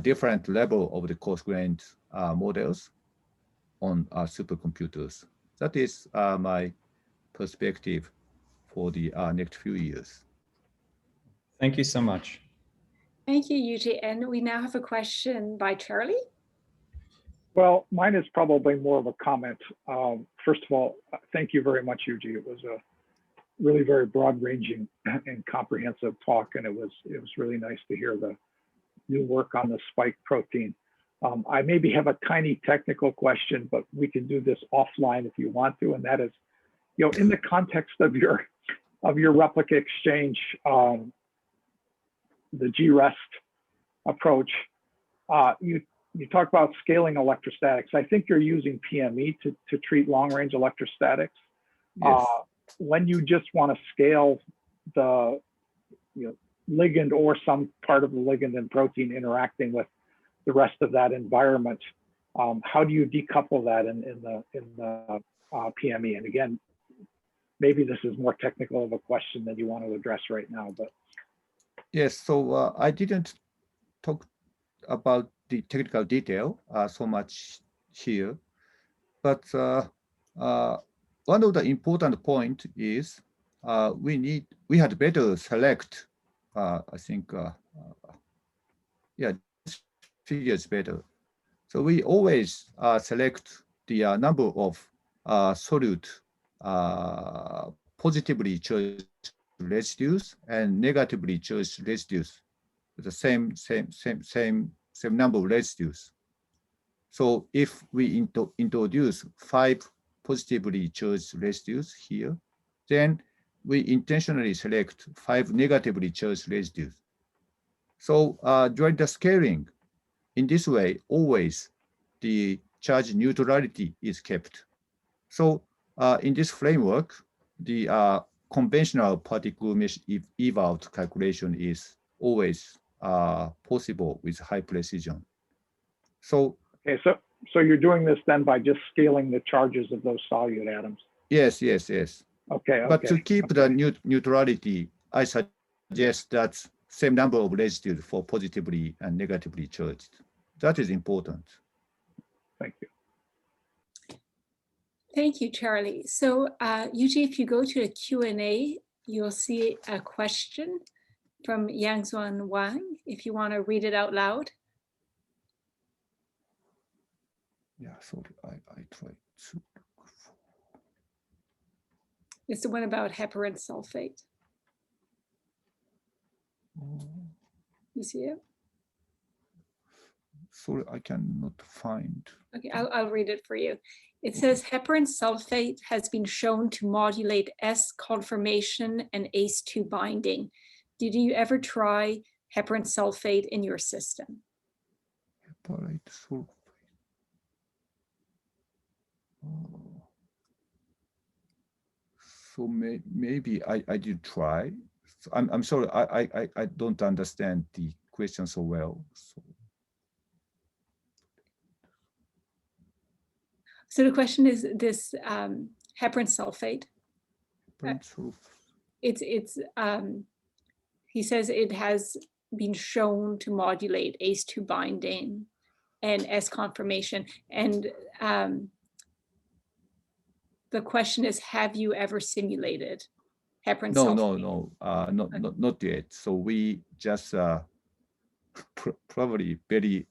different level of the coarse-grained models on supercomputers. That is my perspective for the next few years. Thank you so much. Thank you, Yuji. And we now have a question by Charlie. Well, mine is probably more of a comment. First of all, thank you very much, Yuji. It was a really very broad-ranging and comprehensive talk, and it was really nice to hear the new work on the spike protein. I maybe have a tiny technical question, but we can do this offline if you want to, and that is, in the context of your replica exchange, the GREST approach, you talk about scaling electrostatics. I think you're using PME to treat long-range electrostatics. Yes. When you just want to scale the ligand or some part of the ligand and protein interacting with the rest of that environment, how do you decouple that in the PME? And again, maybe this is more technical of a question than you want to address right now, but. Yes, so I didn't talk about the technical detail so much here, but one of the important point is we had better select, I think, yeah, this figure is better. So we always select the number of solute positively charged residues and negatively charged residues, the same number of residues. So if we introduce 5 positively charged residues here, then we intentionally select 5 negatively charged residues. So during the scaling, in this way, always the charge neutrality is kept. So in this framework, the conventional particle mesh eval calculation is always possible with high precision. So Okay, so you're doing this then by just scaling the charges of those solute atoms. yes. Okay. But to keep the neutrality, I suggest that same number of residues for positively and negatively charged. That is important. Thank you. Thank you, Charlie. So Yuji, if you go to the Q&A, you'll see a question from Yangzuan Wang, if you want to read it out loud. Yeah, sorry, I tried to. It's the one about heparin sulfate. You see it? Sorry, I cannot find. Okay, I'll read it for you. It says heparin sulfate has been shown to modulate S conformation and ACE2 binding. Did you ever try heparin sulfate in your system? Heparin sulfate. So maybe I did try. So I'm sorry, I don't understand the question so well. So the question is this heparin sulfate. He says it has been shown to modulate ACE2 binding and S conformation. And the question is, have you ever simulated heparin No, sulfate? not yet. So we just probably very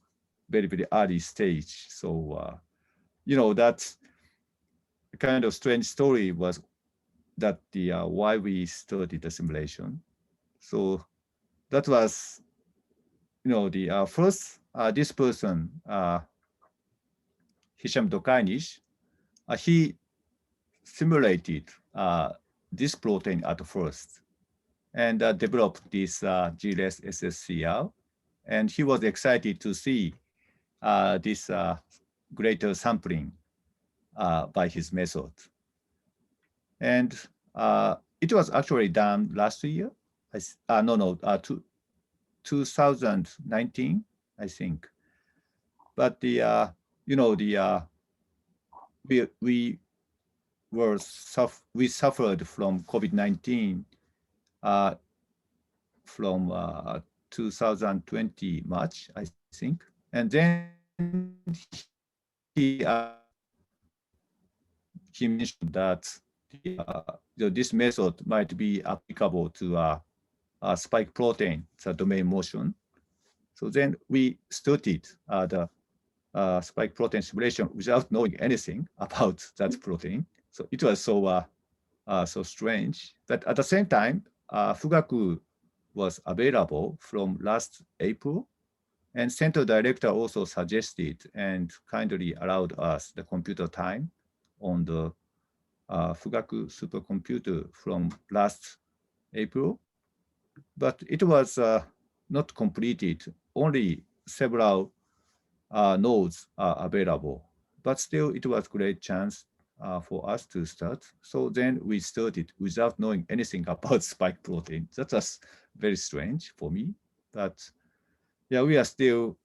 early stage. So that's kind of strange story was that the why we started the simulation. So that was the first this person Hisham Dokanish, he simulated this protein at first and developed this GLS SSCR. And he was excited to see this greater sampling by his method. And it was actually done last year. 2019, I think. But we suffered from COVID-19 from 2020 March, I think, and then he mentioned that this method might be applicable to spike protein, the domain motion. So then we started the spike protein simulation without knowing anything about that protein. So it was so strange. But at the same time, Fugaku was available from last April, and center director also suggested and kindly allowed us the computer time on the Fugaku supercomputer from last April. But it was not completed. Only several nodes are available. But still, it was great chance for us to start. So then we started without knowing anything about spike protein. That was very strange for me. But yeah, we are still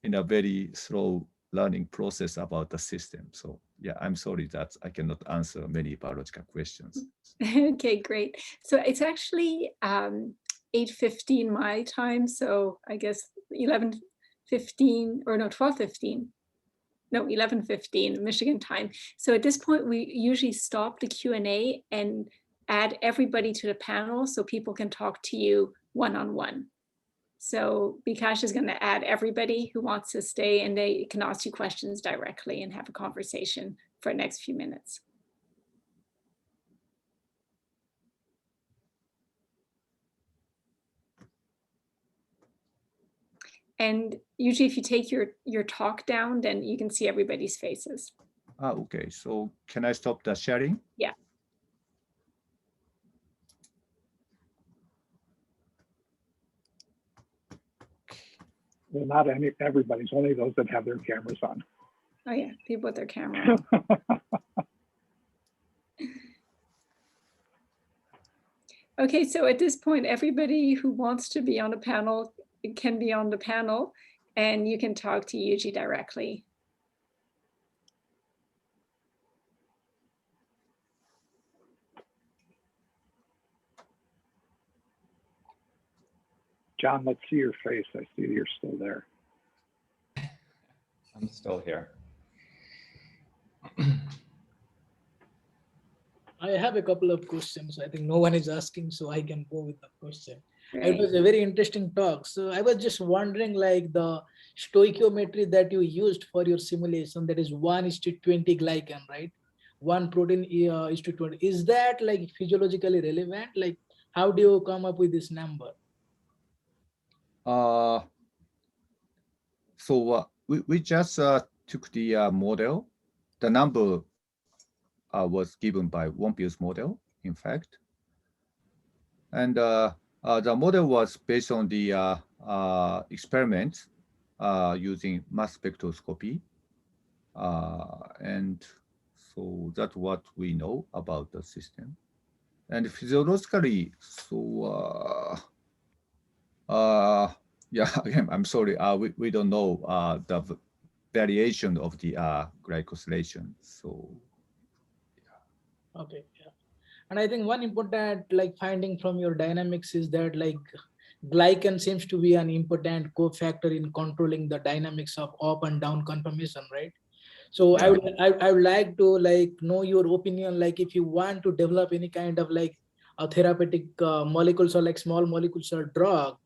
in a very slow learning process about the system. So yeah, I'm sorry that I cannot answer many biological questions. Okay, great. So it's actually 8:15 my time. So I guess 11:15 or no, 12:15. No, 11:15 Michigan time. So at this point, we usually stop the Q&A and add everybody to the panel so people can talk to you one-on-one. So Bikash is going to add everybody who wants to stay, and they can ask you questions directly and have a conversation for the next few minutes. And usually if you take your talk down, then you can see everybody's faces. Okay, so can I stop the sharing? Yeah. Well, not everybody's, only those that have their cameras on. Oh yeah, people with their camera on. Okay, so at this point, everybody who wants to be on the panel can be on the panel, and you can talk to Yuji directly. John, let's see your face. I see you're still there. I'm still here. I have a couple of questions. I think no one is asking, so I can go with the question. Right. It was a very interesting talk. So I was just wondering, like the stoichiometry that you used for your simulation, that is 1:20 glycan, right? One protein is to 20. Is that like physiologically relevant? Like, how do you come up with this number? So we just took the model. The number was given by Wonpil's model, in fact. And the model was based on the experiment using mass spectroscopy. And so that's what we know about the system. And physiologically, so yeah, again, I'm sorry, we don't know the variation of the glycosylation. So yeah. Okay, yeah. And I think one important like finding from your dynamics is that like glycan seems to be an important cofactor in controlling the dynamics of up and down conformation, right? So Yeah. I would like to like know your opinion, like if you want to develop any kind of like therapeutic molecules or like small molecules or drug.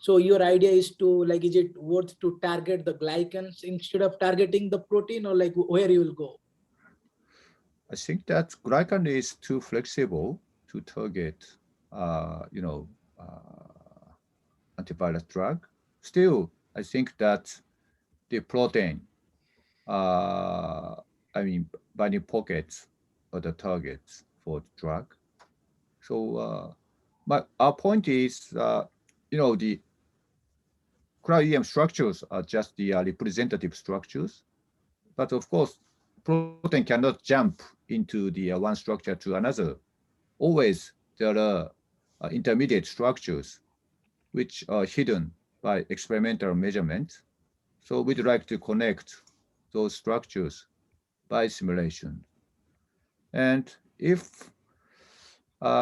So your idea is to like, is it worth to target the glycans instead of targeting the protein, or like where you will go? I think that glycan is too flexible to target, antivirus drug. Still, I think that the protein, binding pockets are the targets for the drug. So, our point is, the cryo-EM structures are just the representative structures, but of course, protein cannot jump into the one structure to another. Always there are intermediate structures which are hidden by experimental measurement. So we'd like to connect those structures by simulation. And if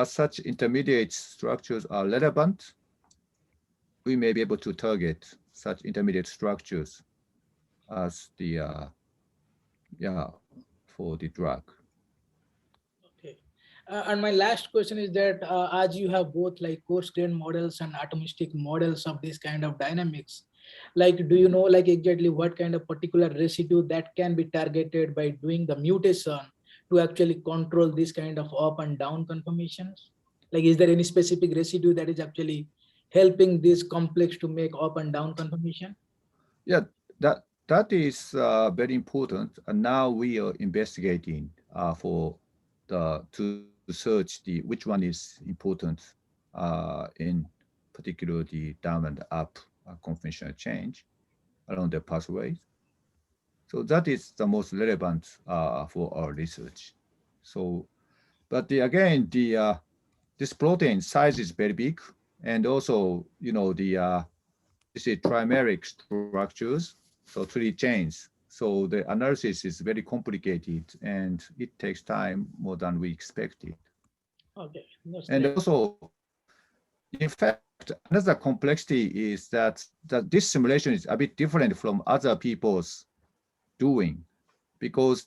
such intermediate structures are relevant, we may be able to target such intermediate structures as the for the drug. Okay. And my last question is that as you have both like coarse grain models and atomistic models of this kind of dynamics, like do you know like exactly what kind of particular residue that can be targeted by doing the mutation to actually control this kind of up and down conformations? Like is there any specific residue that is actually helping this complex to make up and down conformation? Yeah, that is very important. And now we are investigating to search which one is important in particular the down and up conformational change along the pathways. So that is the most relevant for our research. So, but this protein size is very big, and also this is trimeric structures, so 3 chains. So the analysis is very complicated, and it takes time more than we expected. Okay. And also, in fact, another complexity is that this simulation is a bit different from other people's doing, because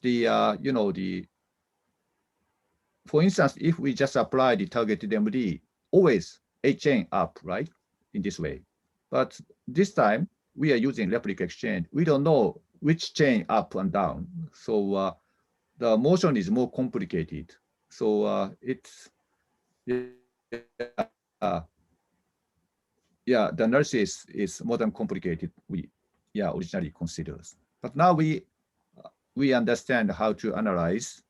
for instance, if we just apply the targeted MD, always a chain up, right, in this way. But this time we are using replica exchange. We don't know which chain up and down. So the motion is more complicated. So it's, the analysis is more than complicated we originally considered. But now we understand how to analyze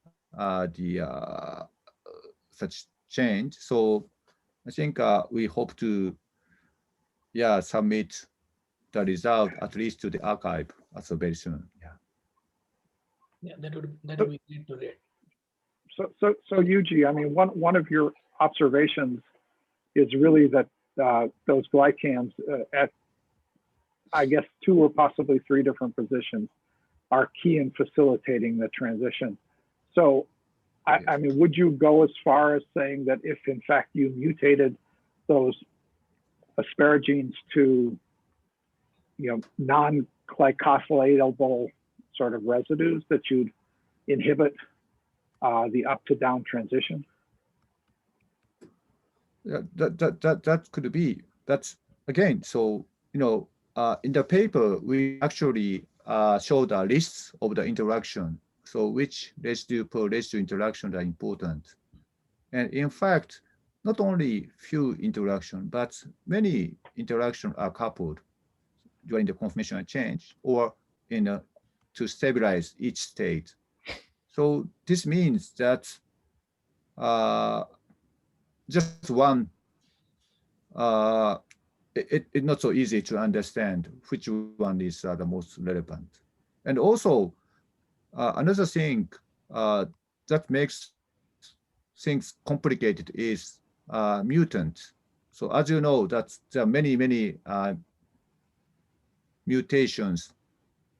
such change. So I think we hope to submit the result at least to the archive also very soon. Yeah, that would be great to read. So Yuji, I mean, one of your observations is really that those glycans at, I guess, 2 or possibly 3 different positions are key in facilitating the transition. So, I mean, would you go as far as saying that if in fact you mutated those asparaginines to, non-glycosylatable sort of residues, that you'd inhibit the up to down transition? Yeah, that could be. That's again. So in the paper we actually showed a list of the interaction. So which residue per residue interaction are important, and in fact, not only few interaction, but many interactions are coupled during the conformational change or to stabilize each state. So this means that just one, it's not so easy to understand which one is the most relevant. And also, another thing that makes things complicated is mutant. So as you know, that there are many mutations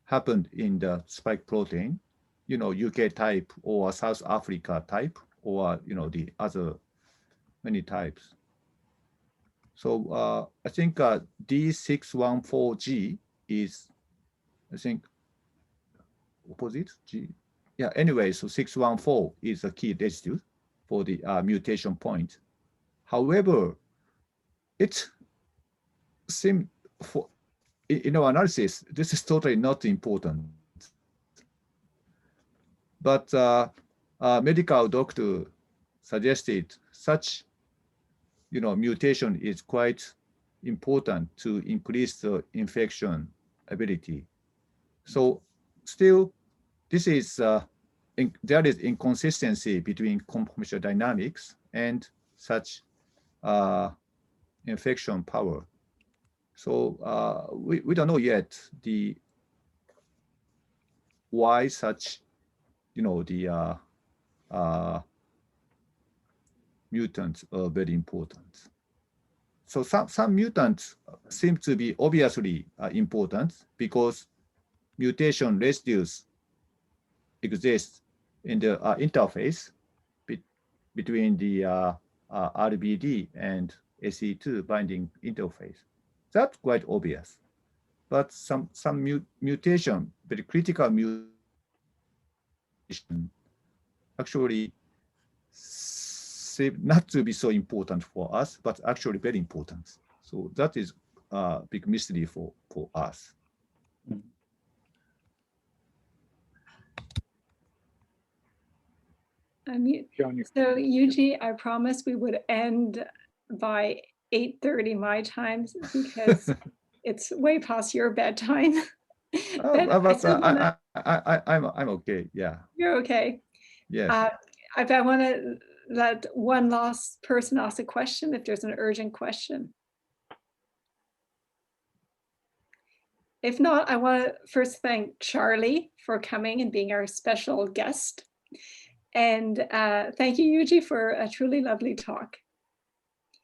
happened in the spike protein, UK type or South Africa type, or the other many types. So I think D614G is, I think, opposite G. Yeah, anyway, so 614 is a key residue for the mutation point. However, it seems in our analysis, this is totally not important. But a medical doctor suggested such, mutation is quite important to increase the infection ability. So still, this is there is inconsistency between conformational dynamics and such infection power. So we don't know yet why such, the mutants are very important. So some mutants seem to be obviously important because mutation residues exist in the interface between the RBD and SE2 binding interface. That's quite obvious. But some mutation, very critical mutation, actually seem not to be so important for us, but actually very important. So that is a big mystery for us. So Yuji, I promised we would end by 8:30 my time because it's way past your bedtime. But I'm okay. Yeah. You're okay. Yes. I want to let one last person ask a question if there's an urgent question. If not, I want to first thank Charlie for coming and being our special guest. And thank you, Yuji, for a truly lovely talk.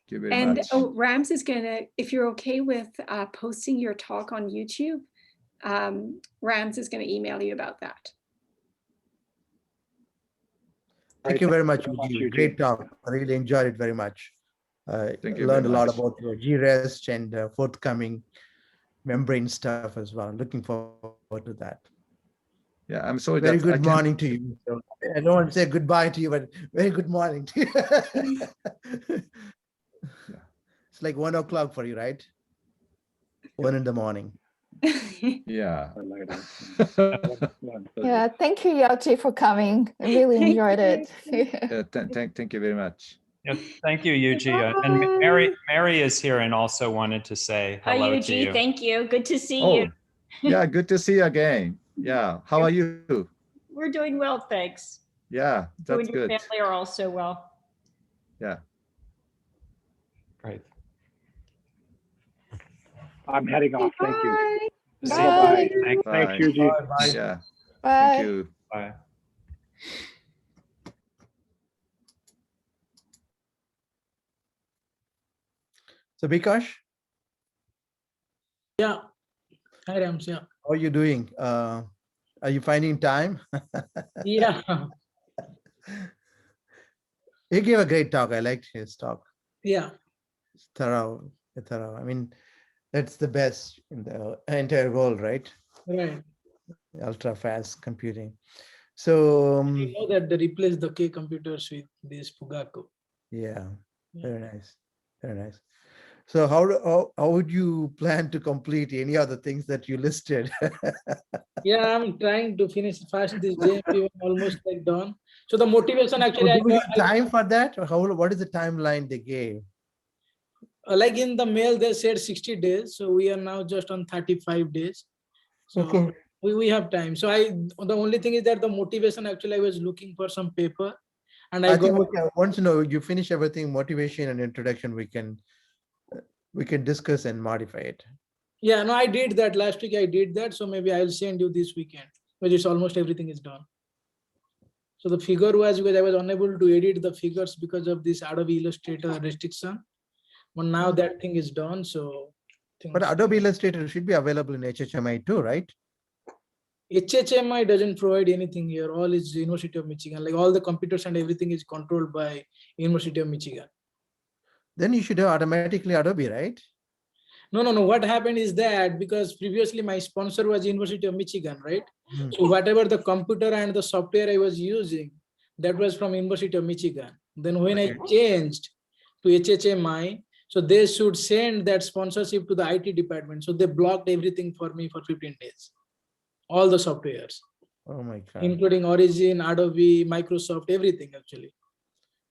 Thank you very much. Oh, Rams is going to, if you're okay with posting your talk on YouTube, Rams is going to email you about that. Thank you very much, Yuji. Great talk. I really enjoyed it very much. Thank you. Learned a lot about your GREST and forthcoming membrane stuff as well. Looking forward to that. Yeah, I'm sorry. Very good morning to you. So I don't want to say goodbye to you, but very good morning to you. Yeah. It's like 1 o'clock for you, right? 1 in the morning. Yeah. Yeah, thank you, Yuji, for coming. I really enjoyed it. Thank you very much. Yeah, thank you, Yuji. And Mary is here and also wanted to say hello Hi, to Yuji. you. Thank you. Good to see Oh, you. yeah, good to see you again. Yeah, how are you? We're doing well, thanks. Yeah, You that's and your good. family are also well. Yeah. Great. I'm heading off. Thank you. Bye. Bye. Thank Thanks, Yuji. Bye. Yeah. Bye. Thank you. Bye. So Bikash, Yeah. Hi, Rams. Yeah. how are you doing? Are you finding time? Yeah. He gave a great talk. I liked his talk. Yeah. Thorough. I mean, that's the best in the entire world, right? Right. Ultra fast computing. So You know that they replaced the K computers with this Fugaku. yeah, Yeah. very nice, very nice. So how would you plan to complete any of the things that you listed? Yeah, I'm trying to finish fast this day. I'm almost like done. So the motivation So actually, do we have time for that? Or what is the timeline they gave? like in the mail, they said 60 days. So we are now just on 35 days. So Okay. we have time. So the only thing is that the motivation actually, I was looking for some paper and I I think got, once you finish everything, motivation and introduction, we can discuss and modify it. yeah, no, I did that last week. I did that. So maybe I'll send you this weekend, but it's almost everything is done. So the figure was because I was unable to edit the figures because of this Adobe Illustrator restriction. But now that thing is done. So But Adobe Illustrator should be available in HHMI too, right? HHMI doesn't provide anything here. All is University of Michigan. Like all the computers and everything is controlled by University of Michigan. Then you should have automatically Adobe, right? No. What happened is that because previously my sponsor was University of Michigan, right? Hmm. So whatever the computer and the software I was using, that was from University of Michigan. Then when I changed, to HHMI. So they should send that sponsorship to the IT department. So they blocked everything for me for 15 days, all the softwares, Oh my God. including Origin, Adobe, Microsoft, everything actually.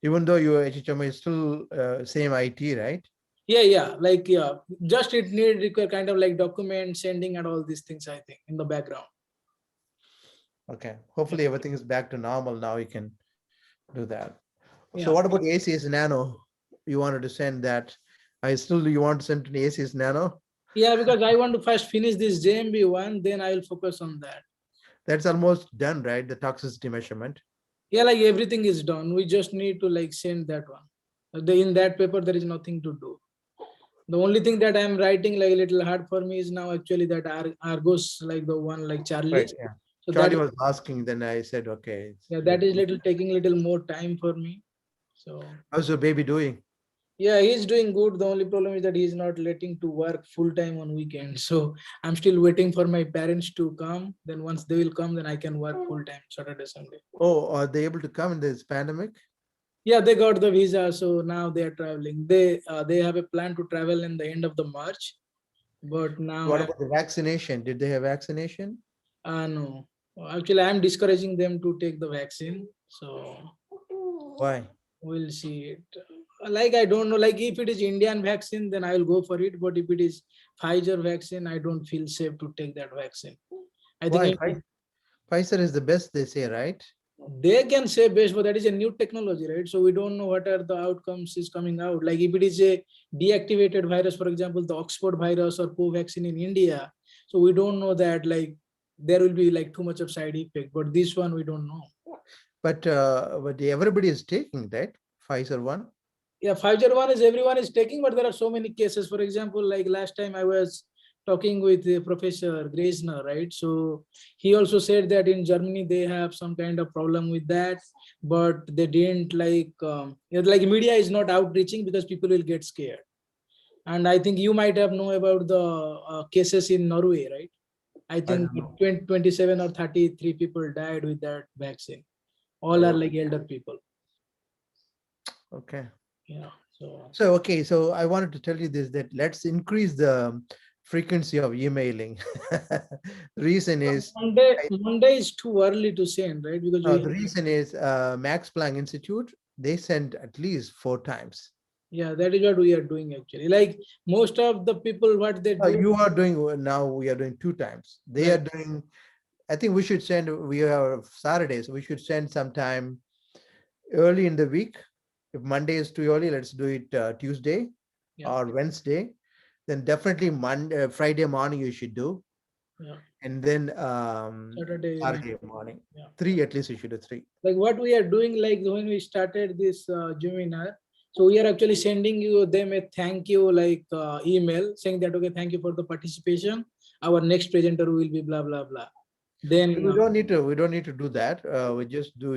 Even though your HHMI is still same IT, right? Yeah, like, yeah, just it need require kind of like document sending and all these things, I think, in the background. Okay. Hopefully everything is back to normal now. You can do that. Yeah. So what about ACS Nano? You wanted to send that. You want to send to the ACS Nano? Yeah, because I want to first finish this JMB one, then I will focus on that. That's almost done, right? The toxicity measurement. Yeah, like everything is done. We just need to like send that one. In that paper, there is nothing to do. The only thing that I'm writing like a little hard for me is now actually that Argos, like the one like Charlie. Right. Yeah. So Charlie that, was asking, then I said, okay. yeah, that is taking little more time for me. So How's your baby doing? yeah, he's doing good. The only problem is that he's not letting to work full time on weekends. So I'm still waiting for my parents to come. Then once they will come, then I can work full time Saturday, Sunday. Oh, are they able to come in this pandemic? Yeah, they got the visa, so now they are traveling. They have a plan to travel in the end of the March, but now What about the vaccination? Did they have vaccination? no. Actually, I'm discouraging them to take the vaccine. So Why? we'll see it. Like, I don't know, like if it is Indian vaccine, then I will go for it. But if it is Pfizer vaccine, I don't feel safe to take that vaccine. I Why? think Pfizer is the best, they say, right? they can say best, but that is a new technology, right? So we don't know what are the outcomes is coming out. Like if it is a deactivated virus, for example, the Oxford virus or co-vaccine in India, so we don't know that like there will be like too much of side effect. But this one we don't know. But everybody is taking that Pfizer one. Yeah, Pfizer one is everyone is taking, but there are so many cases. For example, like last time I was talking with Professor Greisner, right? So he also said that in Germany they have some kind of problem with that, but they didn't like like media is not outreaching because people will get scared. And I think you might have know about the cases in Norway, right? I think 27 or 33 people died with that vaccine. All are like elder people. Okay. Yeah. So okay, so I wanted to tell you this, that let's increase the frequency of emailing. The reason is Monday is too early to send, right? Because the reason is Max Planck Institute, they send at least 4 times. Yeah, that is what we are doing actually. Like most of the people, what they do. You are doing now, we are doing 2 times. They are doing, I think we should send, we are Saturdays, we should send sometime early in the week. If Monday is too early, let's do it Tuesday or Wednesday. Then definitely Friday morning you should do. Yeah. And then Saturday morning. 3 at least you should do 3. Like what we are doing, like when we started this ZOOMinar, so we are actually sending them a thank you like email saying that, okay, thank you for the participation. Our next presenter will be blah, blah, blah. Then we don't need to do that. We just do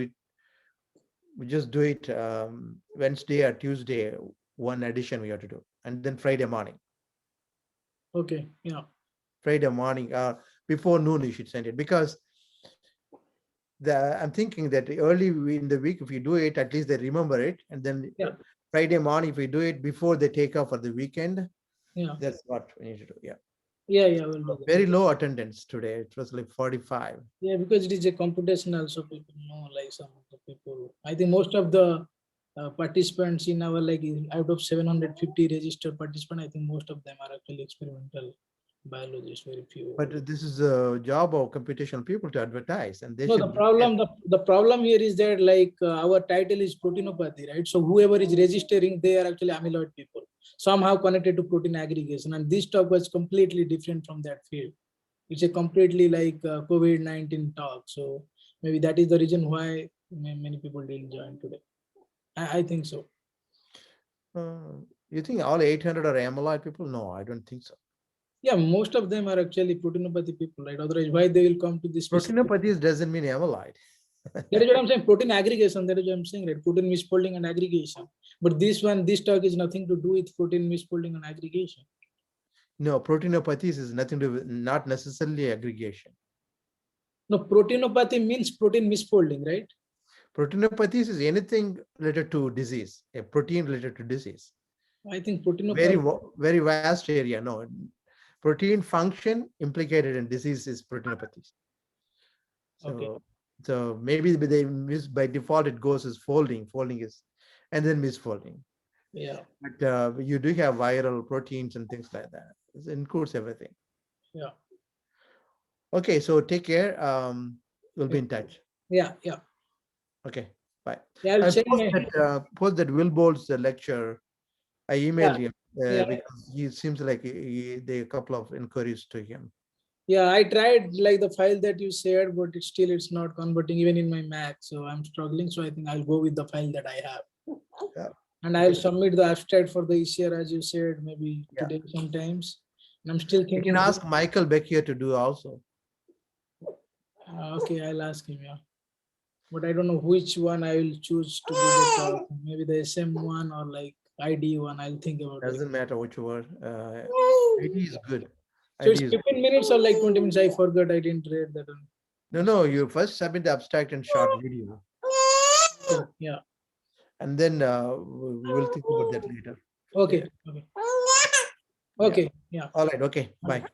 it Wednesday or Tuesday, one edition we have to do, and then Friday morning. Okay. Yeah. Friday morning, before noon you should send it, because I'm thinking that early in the week, if you do it, at least they remember it, and then Friday morning if we do it before they take off for the weekend, that's what we need to do. Yeah, we'll do that. Very low attendance today. It was like 45. Yeah, because it is a computational, so people know like some of the people. I think most of the participants in our like out of 750 registered participants, I think most of them are actually experimental biologists, very few. But this is a job of computational people to advertise, and they no, should. The problem here is that like our title is proteinopathy, right? So whoever is registering, they are actually amyloid people, somehow connected to protein aggregation, and this talk was completely different from that field. It's a completely like COVID-19 talk. So maybe that is the reason why many people didn't join today. I think so. You think all 800 are amyloid people? No, I don't think so. Yeah, most of them are actually proteinopathy people, right? Otherwise, why they will come to this? Proteinopathies doesn't mean amyloid. That is what I'm saying. Protein aggregation. That is what I'm saying, right? Protein misfolding and aggregation. But this talk is nothing to do with protein misfolding and aggregation. No, proteinopathies is nothing to do with, not necessarily aggregation. No, proteinopathy means protein misfolding, right? Proteinopathies is anything related to disease, a protein related to disease. I think Very, proteinopathy. very vast area. No, protein function implicated in disease is proteinopathies. So, Okay. so maybe they miss by default, it goes as folding, and then misfolding. Yeah. But you do have viral proteins and things like that. It includes everything. Yeah. Okay, so take care. We'll be in touch. Yeah. Yeah. Okay, bye. Yeah. I'll I check my. post that Will Bolt's lecture. I emailed him yeah. because he seems like there are a couple of inquiries to him. Yeah, I tried like the file that you shared, but it's not converting even in my Mac. So I'm struggling. So I think I'll go with the file that I have. Yeah. And I'll submit the abstract for the year as you said, maybe Yeah. today sometimes. And I'm still You thinking. can ask Michael Becker to do also. Okay, I'll ask him. Yeah. But I don't know which one I will choose to do the talk. Maybe the SM one or like ID one. I'll think about it. Doesn't matter which word. ID is good. So it's ID is 15 minutes or like 20 minutes. I forgot. I didn't read that one. no. You first submit the abstract and short video, Yeah. and then we'll think about that later. Okay. Okay. Okay. Yeah. All right. Okay. Bye. Bye.